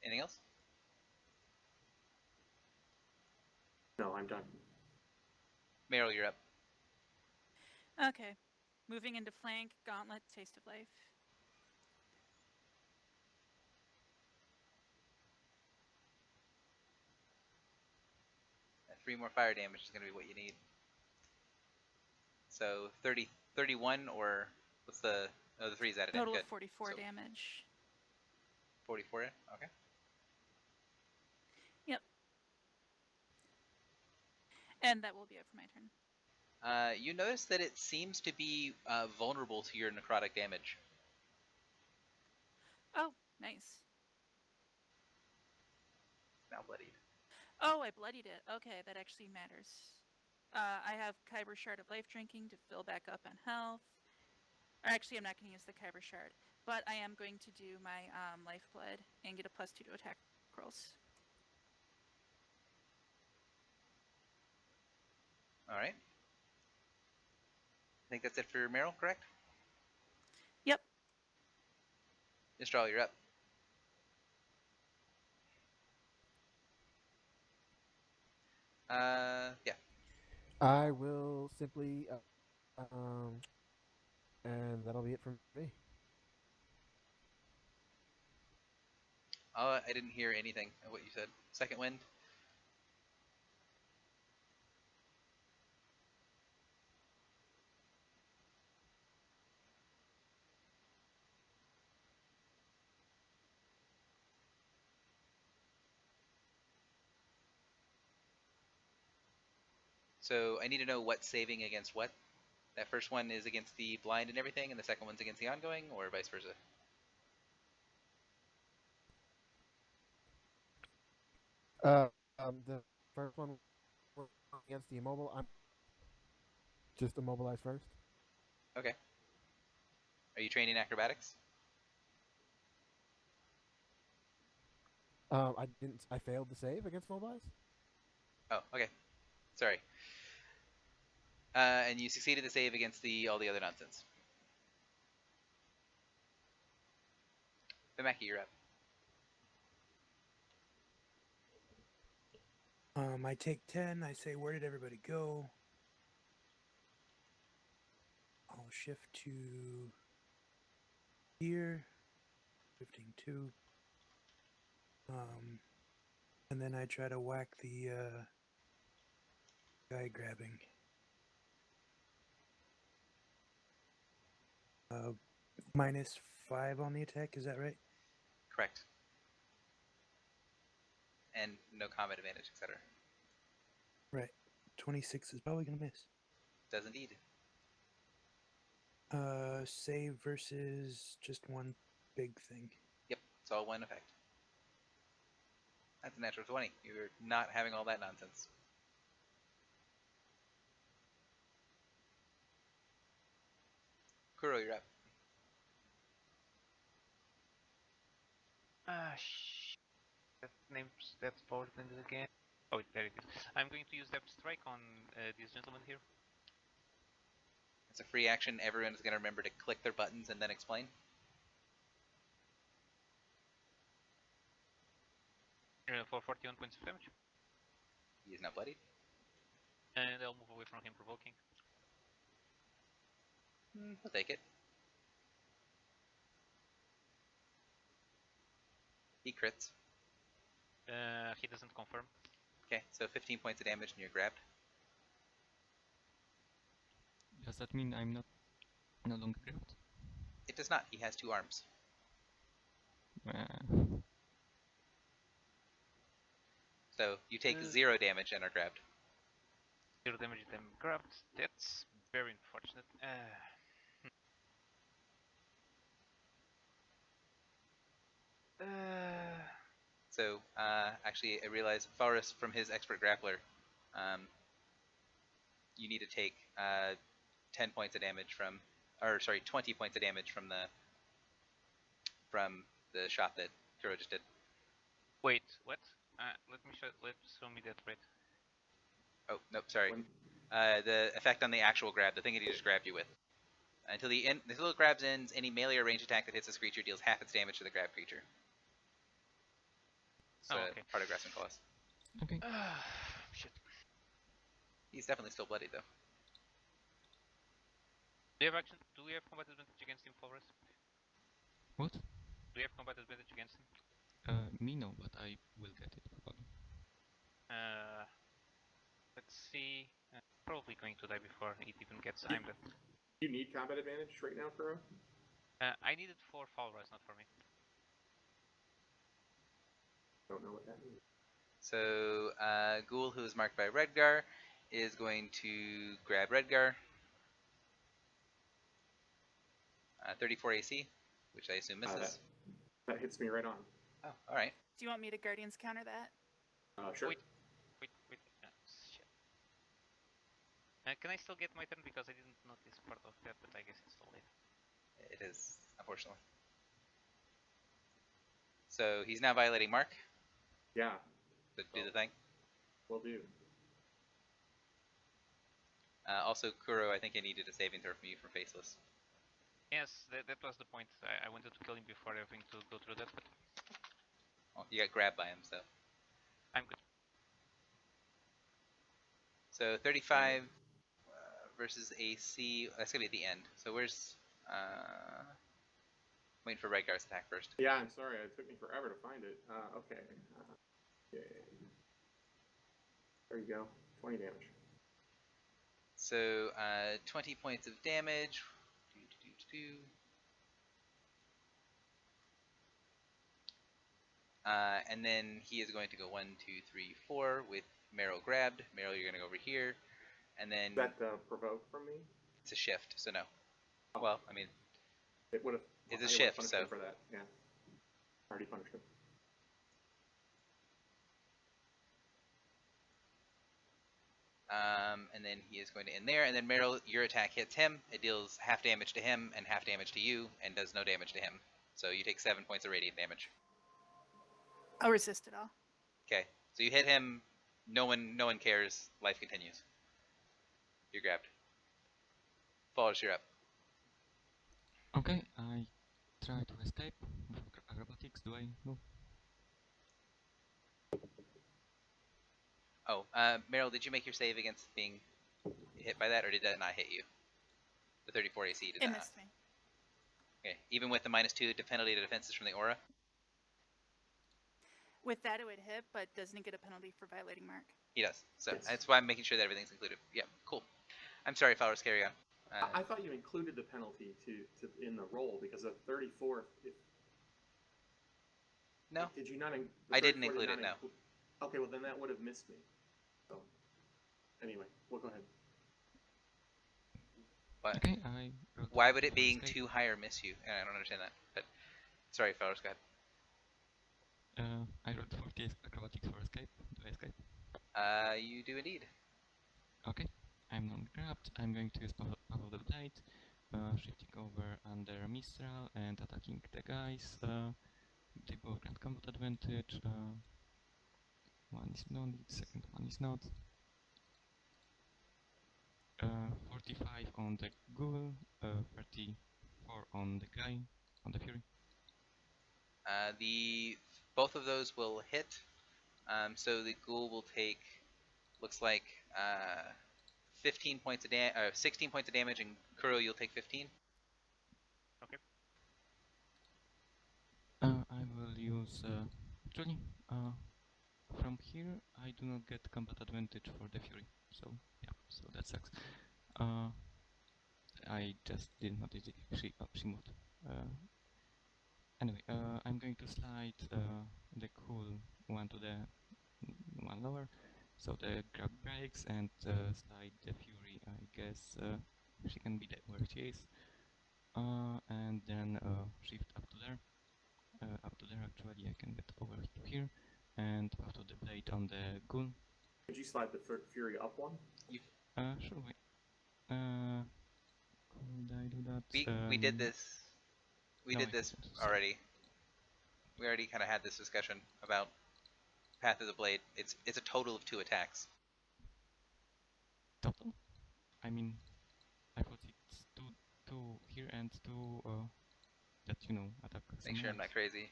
B: Anything else?
D: no, I'm done.
B: Meryl, you're up.
E: Okay. Moving into flank, gauntlet, taste of life.
B: That 3 more fire damage is going to be what you need. So 30, 31, or what's the? Oh, the 3 is added in.
E: Total
B: Good.
E: of 44
B: So
E: damage.
B: 44. Okay.
E: Yep. And that will be it for my turn.
B: You notice that it seems to be vulnerable to your necrotic damage.
E: Oh, nice.
B: Now bloodied.
E: Oh, I bloodied it. Okay, that actually matters. I have Kyber Shard of Life Drinking to fill back up on health. Or actually, I'm not going to use the Kyber Shard, but I am going to do my Lifeblood and get a +2 to attack rolls.
B: All right. I think that's it for Meryl, correct?
E: Yep.
B: Mistral, you're up. Yeah.
C: I will simply, and that'll be it from me.
B: I didn't hear anything of what you said. Second wind. So I need to know what's saving against what. That first one is against the blind and everything, and the second one's against the ongoing, or vice versa.
C: The first one was against the immobile. I'm just immobilized first.
B: Okay. Are you training acrobatics?
C: I didn't. I failed to save against mobilize.
B: Oh, okay. Sorry. And you succeeded the save against all the other nonsense. Bimaki, you're up.
A: I take 10. I say, where did everybody go? I'll shift to here, shifting 2. And then I try to whack the guy grabbing. -5 on the attack, is that right?
B: Correct. And no combat advantage, etc.
A: Right. 26 is probably going to miss.
B: Does indeed.
A: Save versus just one big thing.
B: Yep, it's all one effect. That's a natural 20. You're not having all that nonsense. Kuro, you're up.
F: That name's that power ended again. Oh, there it is. I'm going to use Depth Strike on this gentleman here.
B: It's a free action. Everyone's going to remember to click their buttons and then explain.
F: For 41 points of damage.
B: He is now bloodied.
F: And I'll move away from him, provoking.
B: I'll take it. He crits.
F: He doesn't confirm.
B: Okay, so 15 points of damage and you're grabbed.
G: Does that mean I'm no longer grabbed?
B: It does not. He has 2 arms. So you take 0 damage and are grabbed.
F: 0 damage and I'm grabbed. That's very unfortunate.
B: So, actually, I realized Faurus, from his expert grappler, you need to take 10 points of damage from, or sorry, 20 points of damage from the shot that Kuro just did.
F: Wait, what? Let's show me that right.
B: Oh, nope, sorry. The effect on the actual grab, the thing that he just grabbed you with. Until it grabs ends, any melee or range attack that hits this creature deals half its damage to the grab creature. So,
F: okay.
B: Part of Grasping Claws.
G: Okay.
F: Shit.
B: He's definitely still bloody, though.
F: Do we have combat advantage against him, Forrest?
G: What?
F: Do we have combat advantage against him?
G: Me no, but I will get it probably.
F: Let's see. Probably going to die before it even gets aimed at.
D: You need combat advantage right now, Kuro?
F: I need it for Falras, not for me.
D: Don't know what that means.
B: So, Ghoul, who is marked by Redgar, is going to grab Redgar. 34 AC, which I assume misses.
D: That hits me right on.
B: Oh, alright.
E: Do you want me to Guardians counter that?
D: Sure.
F: Wait. Shit. Can I still get my turn? Because I didn't notice part of that, but I guess it's too late.
B: It is, unfortunately. So, he's now violating Mark.
D: Yeah.
B: To do the thing.
D: Will do.
B: Also, Kuro, I think I needed a saving throw from you for Faceless.
F: Yes, that was the point. I wanted to kill him before having to go through that, but
B: Well, you got grabbed by him, so.
F: I'm good.
B: So 35 versus AC. That's gonna be at the end. So where's? Waiting for Redgar's attack first.
D: Yeah, I'm sorry. It took me forever to find it. Okay. There you go. 20 damage.
B: So 20 points of damage. And then he is going to go 1, 2, 3, 4 with Meryl grabbed. Meryl, you're gonna go over here, and then
D: Is that provoke from me?
B: it's a shift, so no.
D: Oh.
B: Well, I mean,
D: It would have.
B: it's a shift, so
D: for that. Yeah. Already punished him.
B: And then he is going to end there, and then Meryl, your attack hits him. It deals half damage to him and half damage to you, and does no damage to him. So you take 7 points of radiant damage.
E: I'll resist it all.
B: Okay, so you hit him. No one cares. Life continues. You're grabbed. Falls, you're up.
G: Okay, I try to escape with acrobatics. Do I? No.
B: Oh, Meryl, did you make your save against being hit by that, or did that not hit you? The 34 AC did
E: It
B: not.
E: missed me.
B: Okay, even with the -2 penalty to defenses from the aura?
E: With that, it would hit, but doesn't it get a penalty for violating Mark?
B: He does. So
D: Yes.
B: that's why I'm making sure that everything's included. Yeah, cool. I'm sorry, Flowers, carry on.
D: I thought you included the penalty to in the roll because of 34.
B: No,
D: Did you not?
B: I didn't include it. No.
D: Okay, well then that would have missed me. So anyway, we'll go ahead.
B: But
G: Okay, I.
B: why would it
G: for
B: being
G: escape.
B: too higher miss you? I don't understand that. But sorry, Flowers, go ahead.
G: I rolled 40 acrobatics for escape. Do I escape?
B: You do indeed.
G: Okay, I'm not grabbed. I'm going to use Path of the Blade, shifting over under Mistral and attacking the guys They both grant combat advantage. One is non-lead, second one is not. 45 on the ghoul, 34 on the guy, on the fury.
B: Both of those will hit. So the ghoul will take, looks like, 16 points of damage, and Kuro, you'll take 15.
F: Okay.
G: I will use actually from here I do not get combat advantage for the fury, so yeah, so that sucks. I just did not notice she moved. Anyway, I'm going to slide the cool one to the one lower, so the grab breaks, and slide the fury. I guess she can be where she is, and then shift up to there. Up to there, actually, I can get over to here, and up to the blade on the ghoul.
D: Could you slide the fury up one?
G: Sure, wait. Could I do that?
B: We did this. We
G: no,
B: did
G: I
B: this
G: haven't,
B: already. We already kind of had this discussion about Path of the Blade. It's a total of 2 attacks.
G: Total? I mean, I thought it's two here and two that attack.
B: Make sure I'm not
G: else.
B: crazy.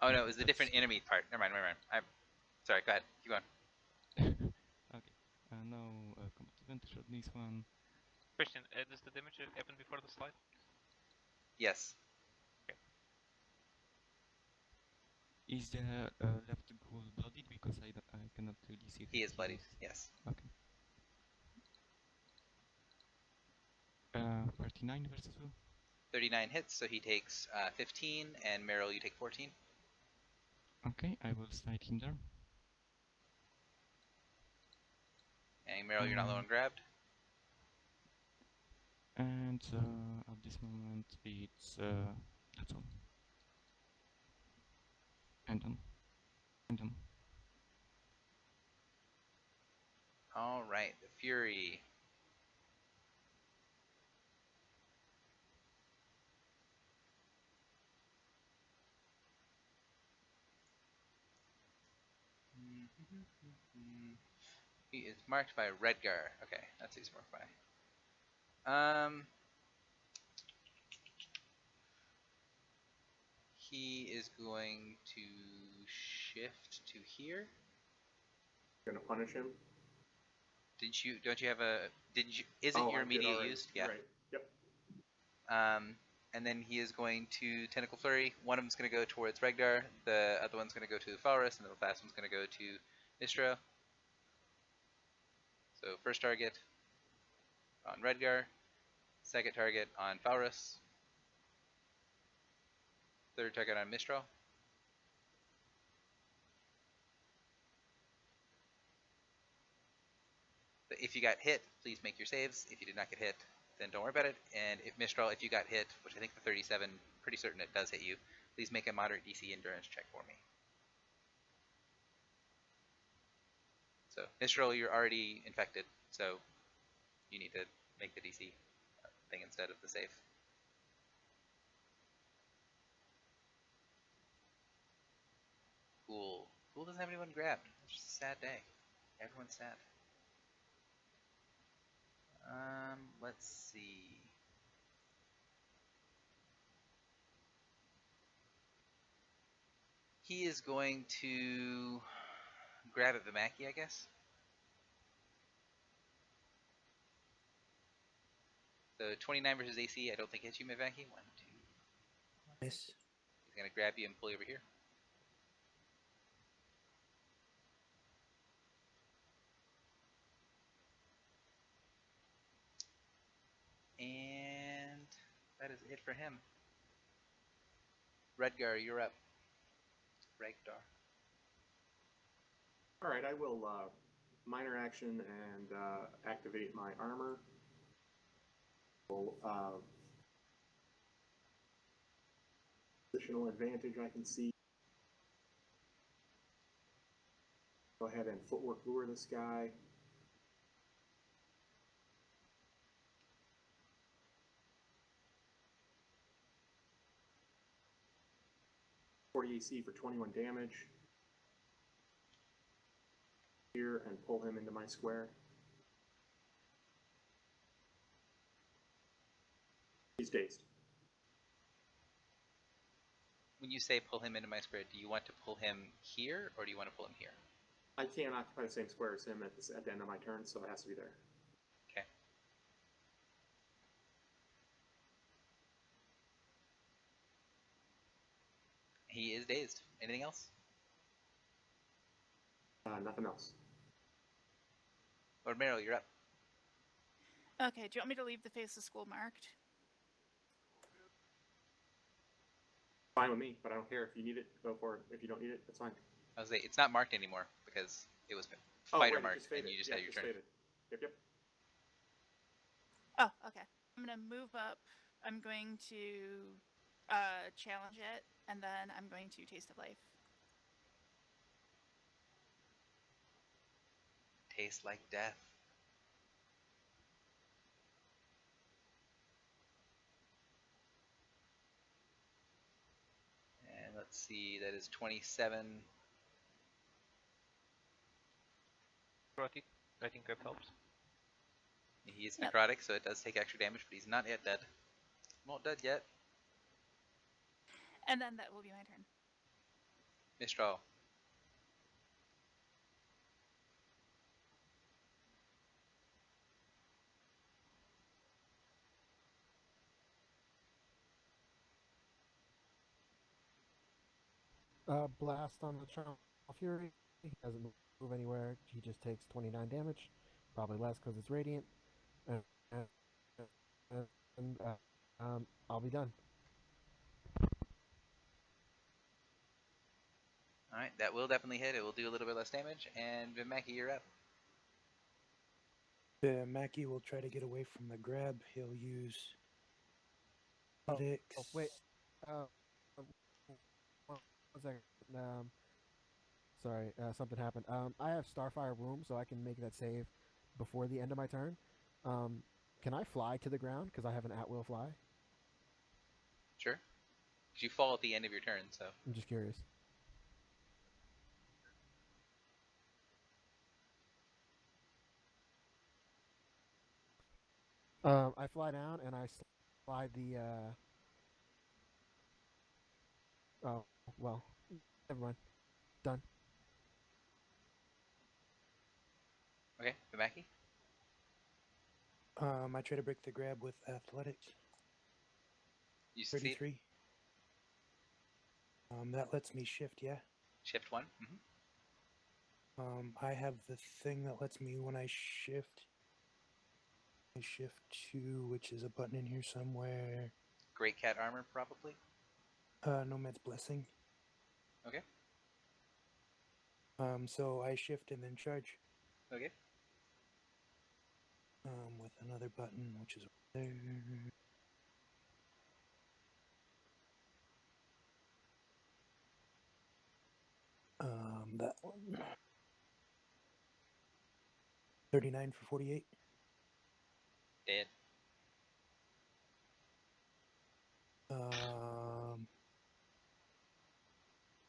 B: Oh no, it was the
G: That's
B: different enemy part. Never mind. I'm sorry. Go ahead. Keep going.
G: Okay. No combat advantage on this one.
F: Question: does the damage happen before the slide?
B: Yes.
G: Is the left ghoul bloodied? Because I cannot really see if
B: He is bloodied. Yes.
G: Okay. 39 versus who?
B: 39 hits, so he takes 15, and Meryl, you take 14.
G: Okay, I will slide him there.
B: And Meryl, you're not low and grabbed.
G: And at this moment, it's that's all. And done. And done.
B: All right, the Fury. He is marked by Redgar. Okay, that's who he's marked by. He is going to shift to here.
D: Gonna punish him.
B: Don't you have a? Did you? Isn't your immediate used? Yeah.
D: Right. Yep.
B: And then he is going to Tentacle Flurry. One of them's going to go towards Regdar. The other one's going to go to the Falrus, and the last one's going to go to Nistro. So first target on Redgar, second target on Falrus, third target on Mistral. But if you got hit, please make your saves. If you did not get hit, then don't worry about it. And if Mistral, if you got hit, which I think the 37, pretty certain it does hit you, please make a moderate DC endurance check for me. So Mistral, you're already infected, so you need to make the DC thing instead of the save. Cool. Cool doesn't have anyone grabbed. It's just a sad day. Everyone's sad. Let's see. He is going to grab at Vimaki, I guess. So 29 versus AC, I don't think hits you, Vimaki. 1, 2.
A: Nice.
B: He's going to grab you and pull you over here. And that is it for him. Redgar, you're up. Regdar.
D: All right, I will minor action and activate my armor. Positional advantage I can see. Go ahead and footwork lure this guy. 40 AC for 21 damage. Here and pull him into my square. He's dazed.
B: When you say pull him into my square, do you want to pull him here or do you want to pull him here?
D: I can't occupy the same square as him at the end of my turn, so it has to be there.
B: Okay. He is dazed. Anything else?
D: Nothing else.
B: Lord Merrill, you're up.
E: Okay, do you want me to leave the face of school marked?
D: Fine with me, but I don't care. If you need it, go for it. If you don't need it, that's fine.
B: I was say it's not marked anymore because it was
D: Oh,
B: fighter
D: right,
B: marked,
D: just faded.
B: and you just
D: yeah,
B: had your
D: just
B: turn.
D: faded. Yep.
E: Oh, okay. I'm gonna move up. I'm going to challenge it, and then I'm going to taste of life.
B: Tastes like death. And let's see, that is 27.
F: Necrotic. I think that helps.
B: He's
E: Yep.
B: necrotic, so it does take extra damage, but he's not yet dead. Not dead yet.
E: And then that will be my turn.
B: Mistral.
C: Blast on the Charnel Fury. He doesn't move anywhere. He just takes 29 damage, probably less because it's radiant. And, and I'll be done.
B: Alright, that will definitely hit. It will do a little bit less damage. And Vimaki, you're up.
A: Mackie will try to get away from the grab. He'll use athletics.
C: Oh, wait. One second. Sorry, something happened. I have Starfire Room, so I can make that save before the end of my turn. Can I fly to the ground? Because I have an at-will fly.
B: Sure. Because you fall at the end of your turn, so.
C: I'm just curious. I fly down and I slide the. Oh well, never mind. Done.
B: Okay, Vimaki.
A: I try to break the grab with athletics.
B: You succeed.
A: 33. That lets me shift, yeah?
B: Shift 1.
A: I have the thing that lets me when I shift. I shift 2, which is a button in here somewhere.
B: Great Cat Armor, probably.
A: Nomad's Blessing.
B: Okay.
A: So I shift and then charge.
B: Okay.
A: With another button, which is there. That one. 39 for 48.
B: Dead.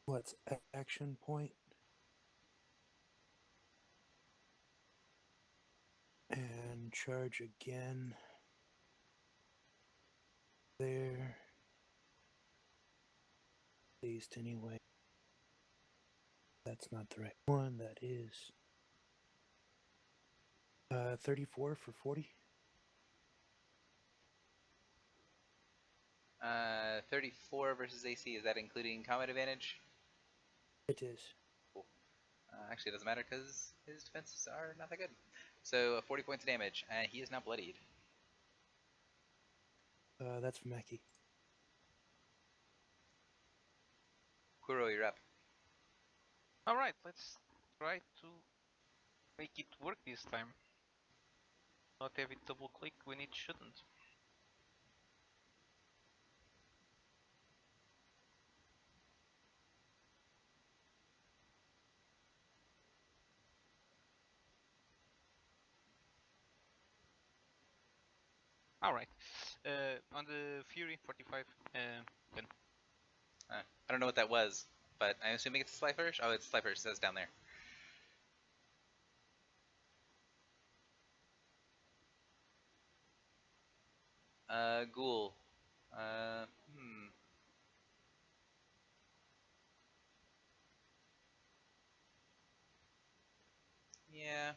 A: What's action point? And charge again. There. Dazed anyway. That's not the right one. That is 34 for 40.
B: 34 versus AC. Is that including combat advantage?
A: It is.
B: Cool. Actually, it doesn't matter because his defenses are not that good. So 40 points of damage, and he is now bloodied.
A: That's for Mackie.
B: Kuro, you're up.
F: Alright, let's try to make it work this time. Not have it double click when it shouldn't. Alright, on the Fury 45, 10.
B: I don't know what that was, but I'm assuming it's a Slifer. Oh, it's Slifer. It says down there. Ghoul. Hmm. Yeah.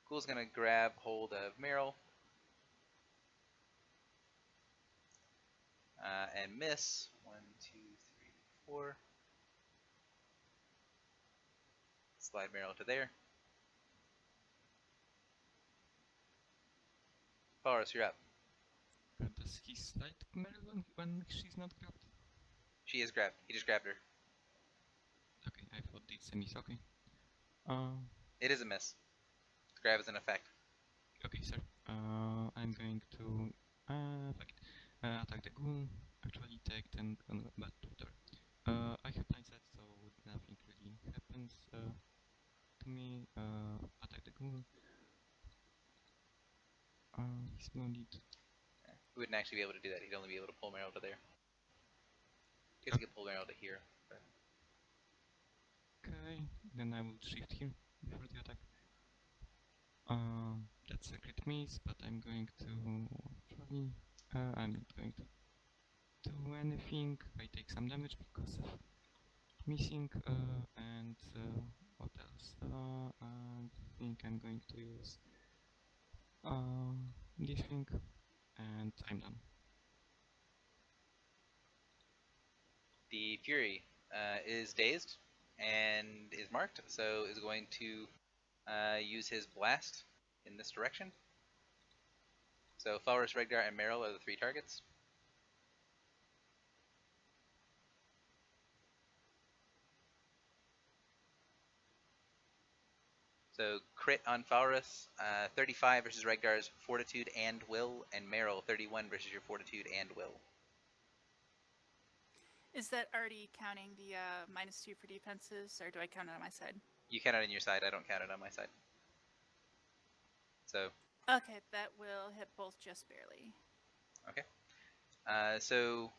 B: Ghoul's gonna grab hold of Meryl. And miss. 1, 2, 3, 4. Slide Meryl to there. Forrest, you're up.
G: Does he slide Meryl when she's not grabbed?
B: She is grabbed. He just grabbed her.
G: Okay, I thought it's a miss. Okay.
B: It is a miss. The grab is an effect.
G: Okay, sir. I'm going to attack the ghoul. Actually, take 10 on but tutor. I have blind set, so nothing really happens to me. Attack the ghoul. He's wounded.
B: We wouldn't actually be able to do that. He'd only be able to pull Meryl to there. He has to get pull Meryl to here.
G: Okay, then I will shift him before the attack. That's a crit miss, but I'm going to actually I'm not going to do anything. I take some damage because of missing and what else? I think I'm going to use this thing and I'm done.
B: The Fury is dazed and is marked, so is going to use his blast in this direction. So Falrus, Regdar, and Meryl are the 3 targets. So crit on Falrus, 35 versus Regdar's Fortitude and Will, and Meryl, 31 versus your Fortitude and Will.
E: Is that already counting the -2 for defenses, or do I count it on my side?
B: You count it on your side. I don't count it on my side. So.
E: Okay, that will hit both just barely.
B: Okay. So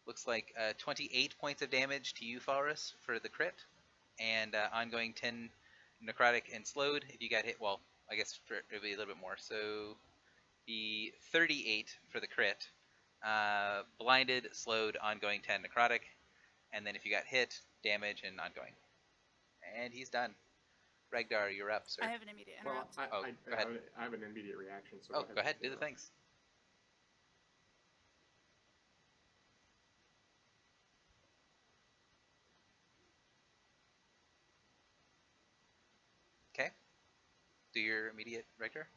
B: looks like 28 points of damage to you, Falrus, for the crit, and ongoing 10 necrotic and slowed. If you got hit, well, I guess it'll be a little bit more. So be 38 for the crit, blinded, slowed, ongoing 10 necrotic, and then if you got hit, damage and ongoing. And he's done. Regdar, you're up, sir.
E: I have an immediate interrupt.
D: Well,
B: go ahead.
D: I have an immediate reaction. So
B: go ahead. Do the things. Okay. Do your immediate, Regdar.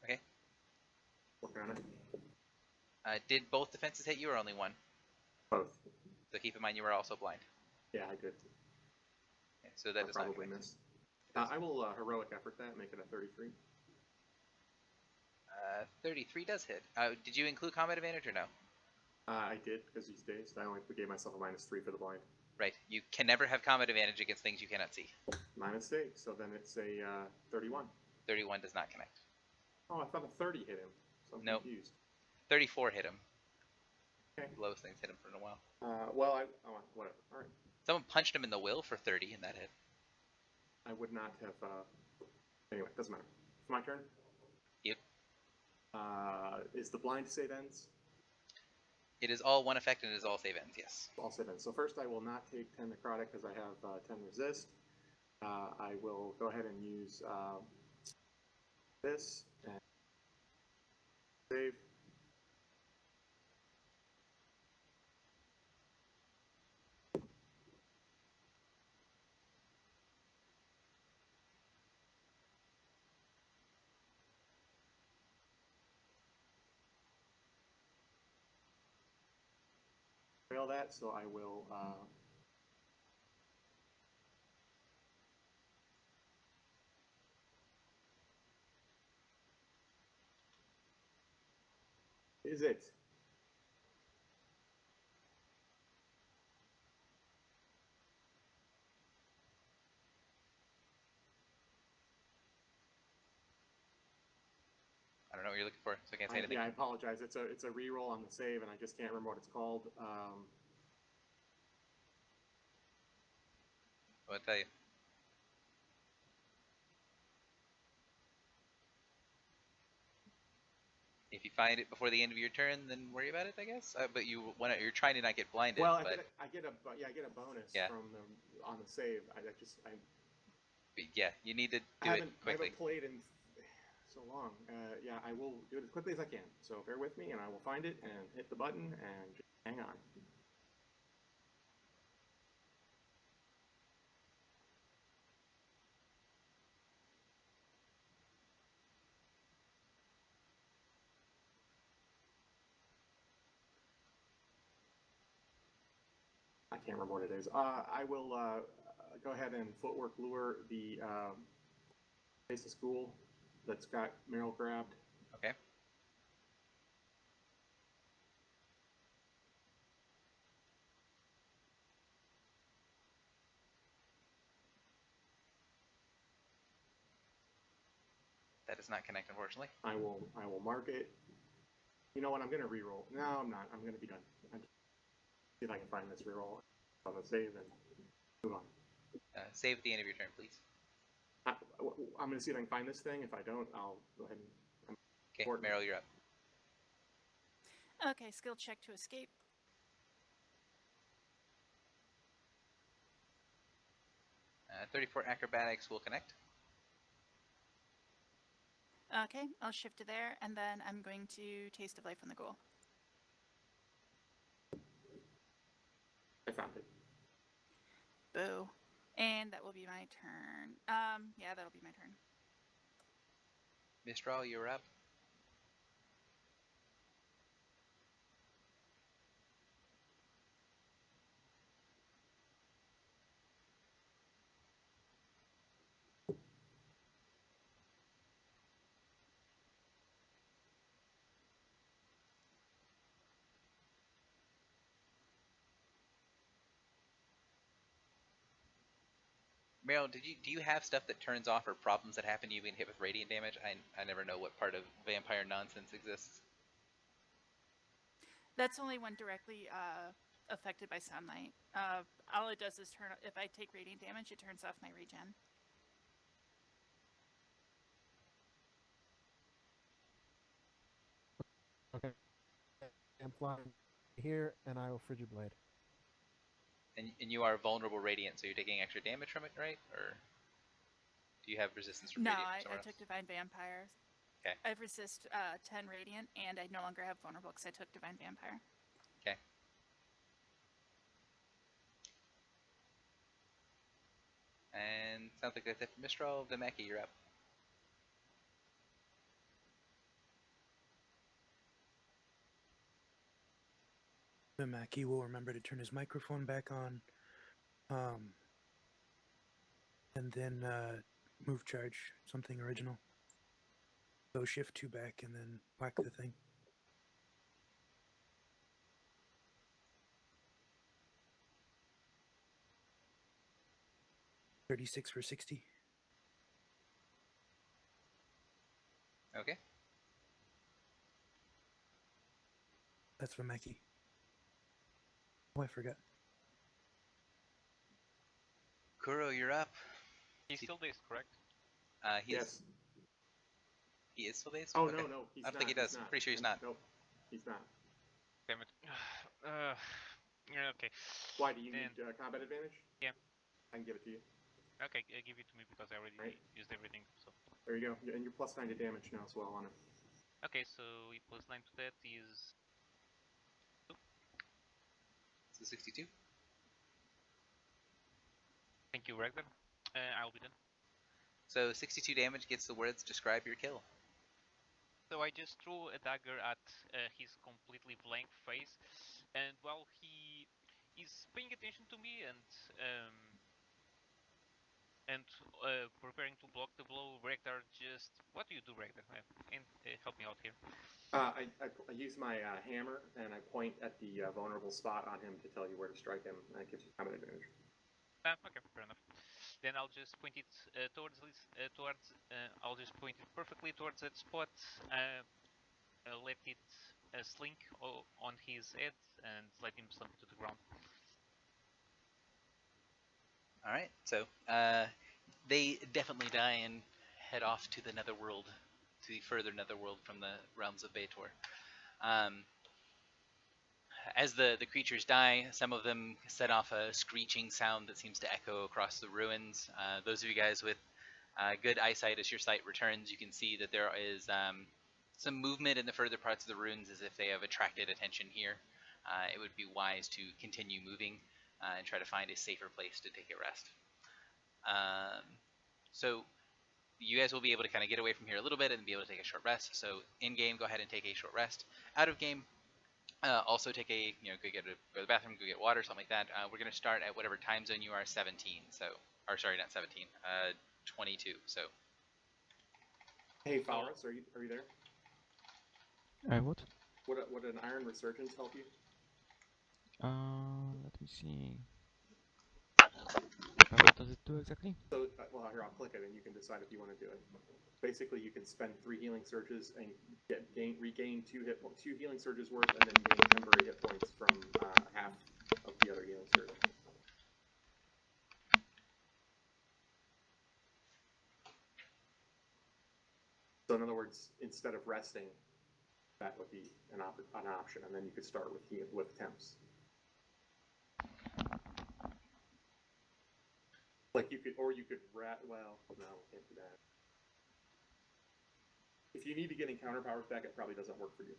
B: Okay.
D: Working on it.
B: Did both defenses hit you or only one?
D: Both.
B: So keep in mind you were also blind.
D: Yeah, I did.
B: Okay, so that does
D: probably
B: not
D: missed. I will heroic effort that, make it a 33.
B: 33 does hit. Did you include combat advantage or no?
D: I did, because he's dazed. I only gave myself a -3 for the blind.
B: Right. You can never have combat advantage against things you cannot see.
D: -8, so then it's a 31.
B: 31 does not connect.
D: Oh, I thought a 30 hit him. So I'm
B: Nope.
D: confused.
B: 34 hit him.
D: Okay.
B: Lowest things hit him for a while.
D: Well, whatever. All right.
B: Someone punched him in the will for 30 and that hit.
D: I would not have. Anyway, doesn't matter. It's my turn.
B: Yep.
D: Is the blind save ends?
B: It is all one effect and it is all save ends, yes.
D: All save ends. So first I will not take 10 necrotic because I have 10 resist. I will go ahead and use this and save. Fail that, so I will is it?
B: don't know what you're looking for, so I can't say anything.
D: Yeah, I apologize. It's a reroll on the save, and I just can't remember what it's called.
B: I'll tell you. If you find it before the end of your turn, then worry about it, I guess. But you're trying to not get blinded.
D: Well,
B: I
D: get a bonus
B: Yeah.
D: from on the save.
B: Yeah, you need to do it
D: I
B: quickly.
D: haven't played in so long. Yeah, I will do it as quickly as I can. So bear with me, and I will find it and hit the button and just hang on. I can't remember what it is. I will go ahead and footwork lure the place of school that's got Meryl grabbed.
B: Okay. That does not connect, unfortunately.
D: I will mark it. You know what? I'm going to reroll. No, I'm not. I'm going to be done. See if I can find this reroll on the save and move on.
B: Save at the end of your turn, please.
D: I'm going to see if I can find this thing. If I don't, I'll go ahead and...
B: Okay, Meryl, you're up.
E: Okay, skill check to escape.
B: Uh, 34 acrobatics will connect.
E: Okay, I'll shift to there, and then I'm going to Taste of Life on the Ghoul.
D: I found it.
E: Boo. And that will be my turn. Yeah, that'll be my turn.
B: Mistral, you're up. Meryl, do you have stuff that turns off or problems that happen to you being hit with radiant damage? I never know what part of vampire nonsense exists.
E: That's only when directly affected by sunlight. All it does is if I take radiant damage, it turns off my regen.
C: Okay. I'm flying here, and I will Frigid Blade.
B: And you are vulnerable radiant, so you're taking extra damage from it, right? Or do you have resistance from
E: No,
B: radiant?
E: I took Divine Vampire.
B: Okay.
E: I've resist 10 radiant, and I no longer have vulnerable because I took Divine Vampire.
B: Okay. And sounds like that's it for Mistral. Vimeki, you're up.
A: Vimeki will remember to turn his microphone back on. And then move charge, something original. So shift 2 back and then whack the thing. $36 for 60.
B: Okay.
A: That's Vimeki. Oh, I forgot.
B: Kuro, you're up.
F: He's still dazed, correct?
D: Yes.
B: He is still dazed?
D: Oh,
B: okay.
D: no, he's
B: I don't think he does. I'm pretty sure he's not.
D: Nope, he's not.
F: Damn it. Yeah, okay.
D: Why, do you need combat advantage?
F: Yeah.
D: I can give it to you.
F: Okay, give it to me because I already used everything. So
D: there you go, and you're plus 9 to damage now as well on it.
F: Okay, so plus 9 to that is...
B: So 62?
F: Thank you, Ragnar. I'll be done.
B: So 62 damage gets the words describe your kill.
F: So I just threw a dagger at his completely blank face, and while he is paying attention to me and preparing to block the blow, Ragnar just... What do you do, Ragnar? Help me out here.
D: I use my hammer and I point at the vulnerable spot on him to tell you where to strike him, and that gives you combat advantage.
F: Okay, fair enough. then I'll just point it I'll just point it perfectly towards that spot. Let it slink on his head and let him slump to the ground.
B: All right, so they definitely die and head off to the netherworld, to the further netherworld from the realms of Baator. As the creatures die, some of them set off a screeching sound that seems to echo across the ruins. Those of you guys with good eyesight, as your sight returns, you can see that there is some movement in the further parts of the ruins, as if they have attracted attention here. It would be wise to continue moving and try to find a safer place to take a rest. So you guys will be able to kind of get away from here a little bit and be able to take a short rest. So in game, go ahead and take a short rest. Out of game, also take a, go to the bathroom, go get water, something like that. We're going to start at whatever time zone you are, 17. So, or sorry, not 17, 22. So.
D: Hey, Falrus, are you there?
G: What?
D: Would an Iron Resurgence help you?
G: Let me see. What does it do exactly?
D: So, well, here, I'll click it and you can decide if you want to do it. Basically, you can spend 3 healing surges and regain 2 healing surges worth, and then gain temporary hit points from half of the other healing surge. So, in other words, instead of resting, that would be an option, and then you could start with temps. Like you could, well, no, can't do that. If you need to get encounter powers back, it probably doesn't work for you.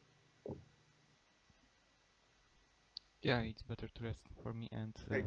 G: Yeah, it's better to rest for me and.
D: Hey,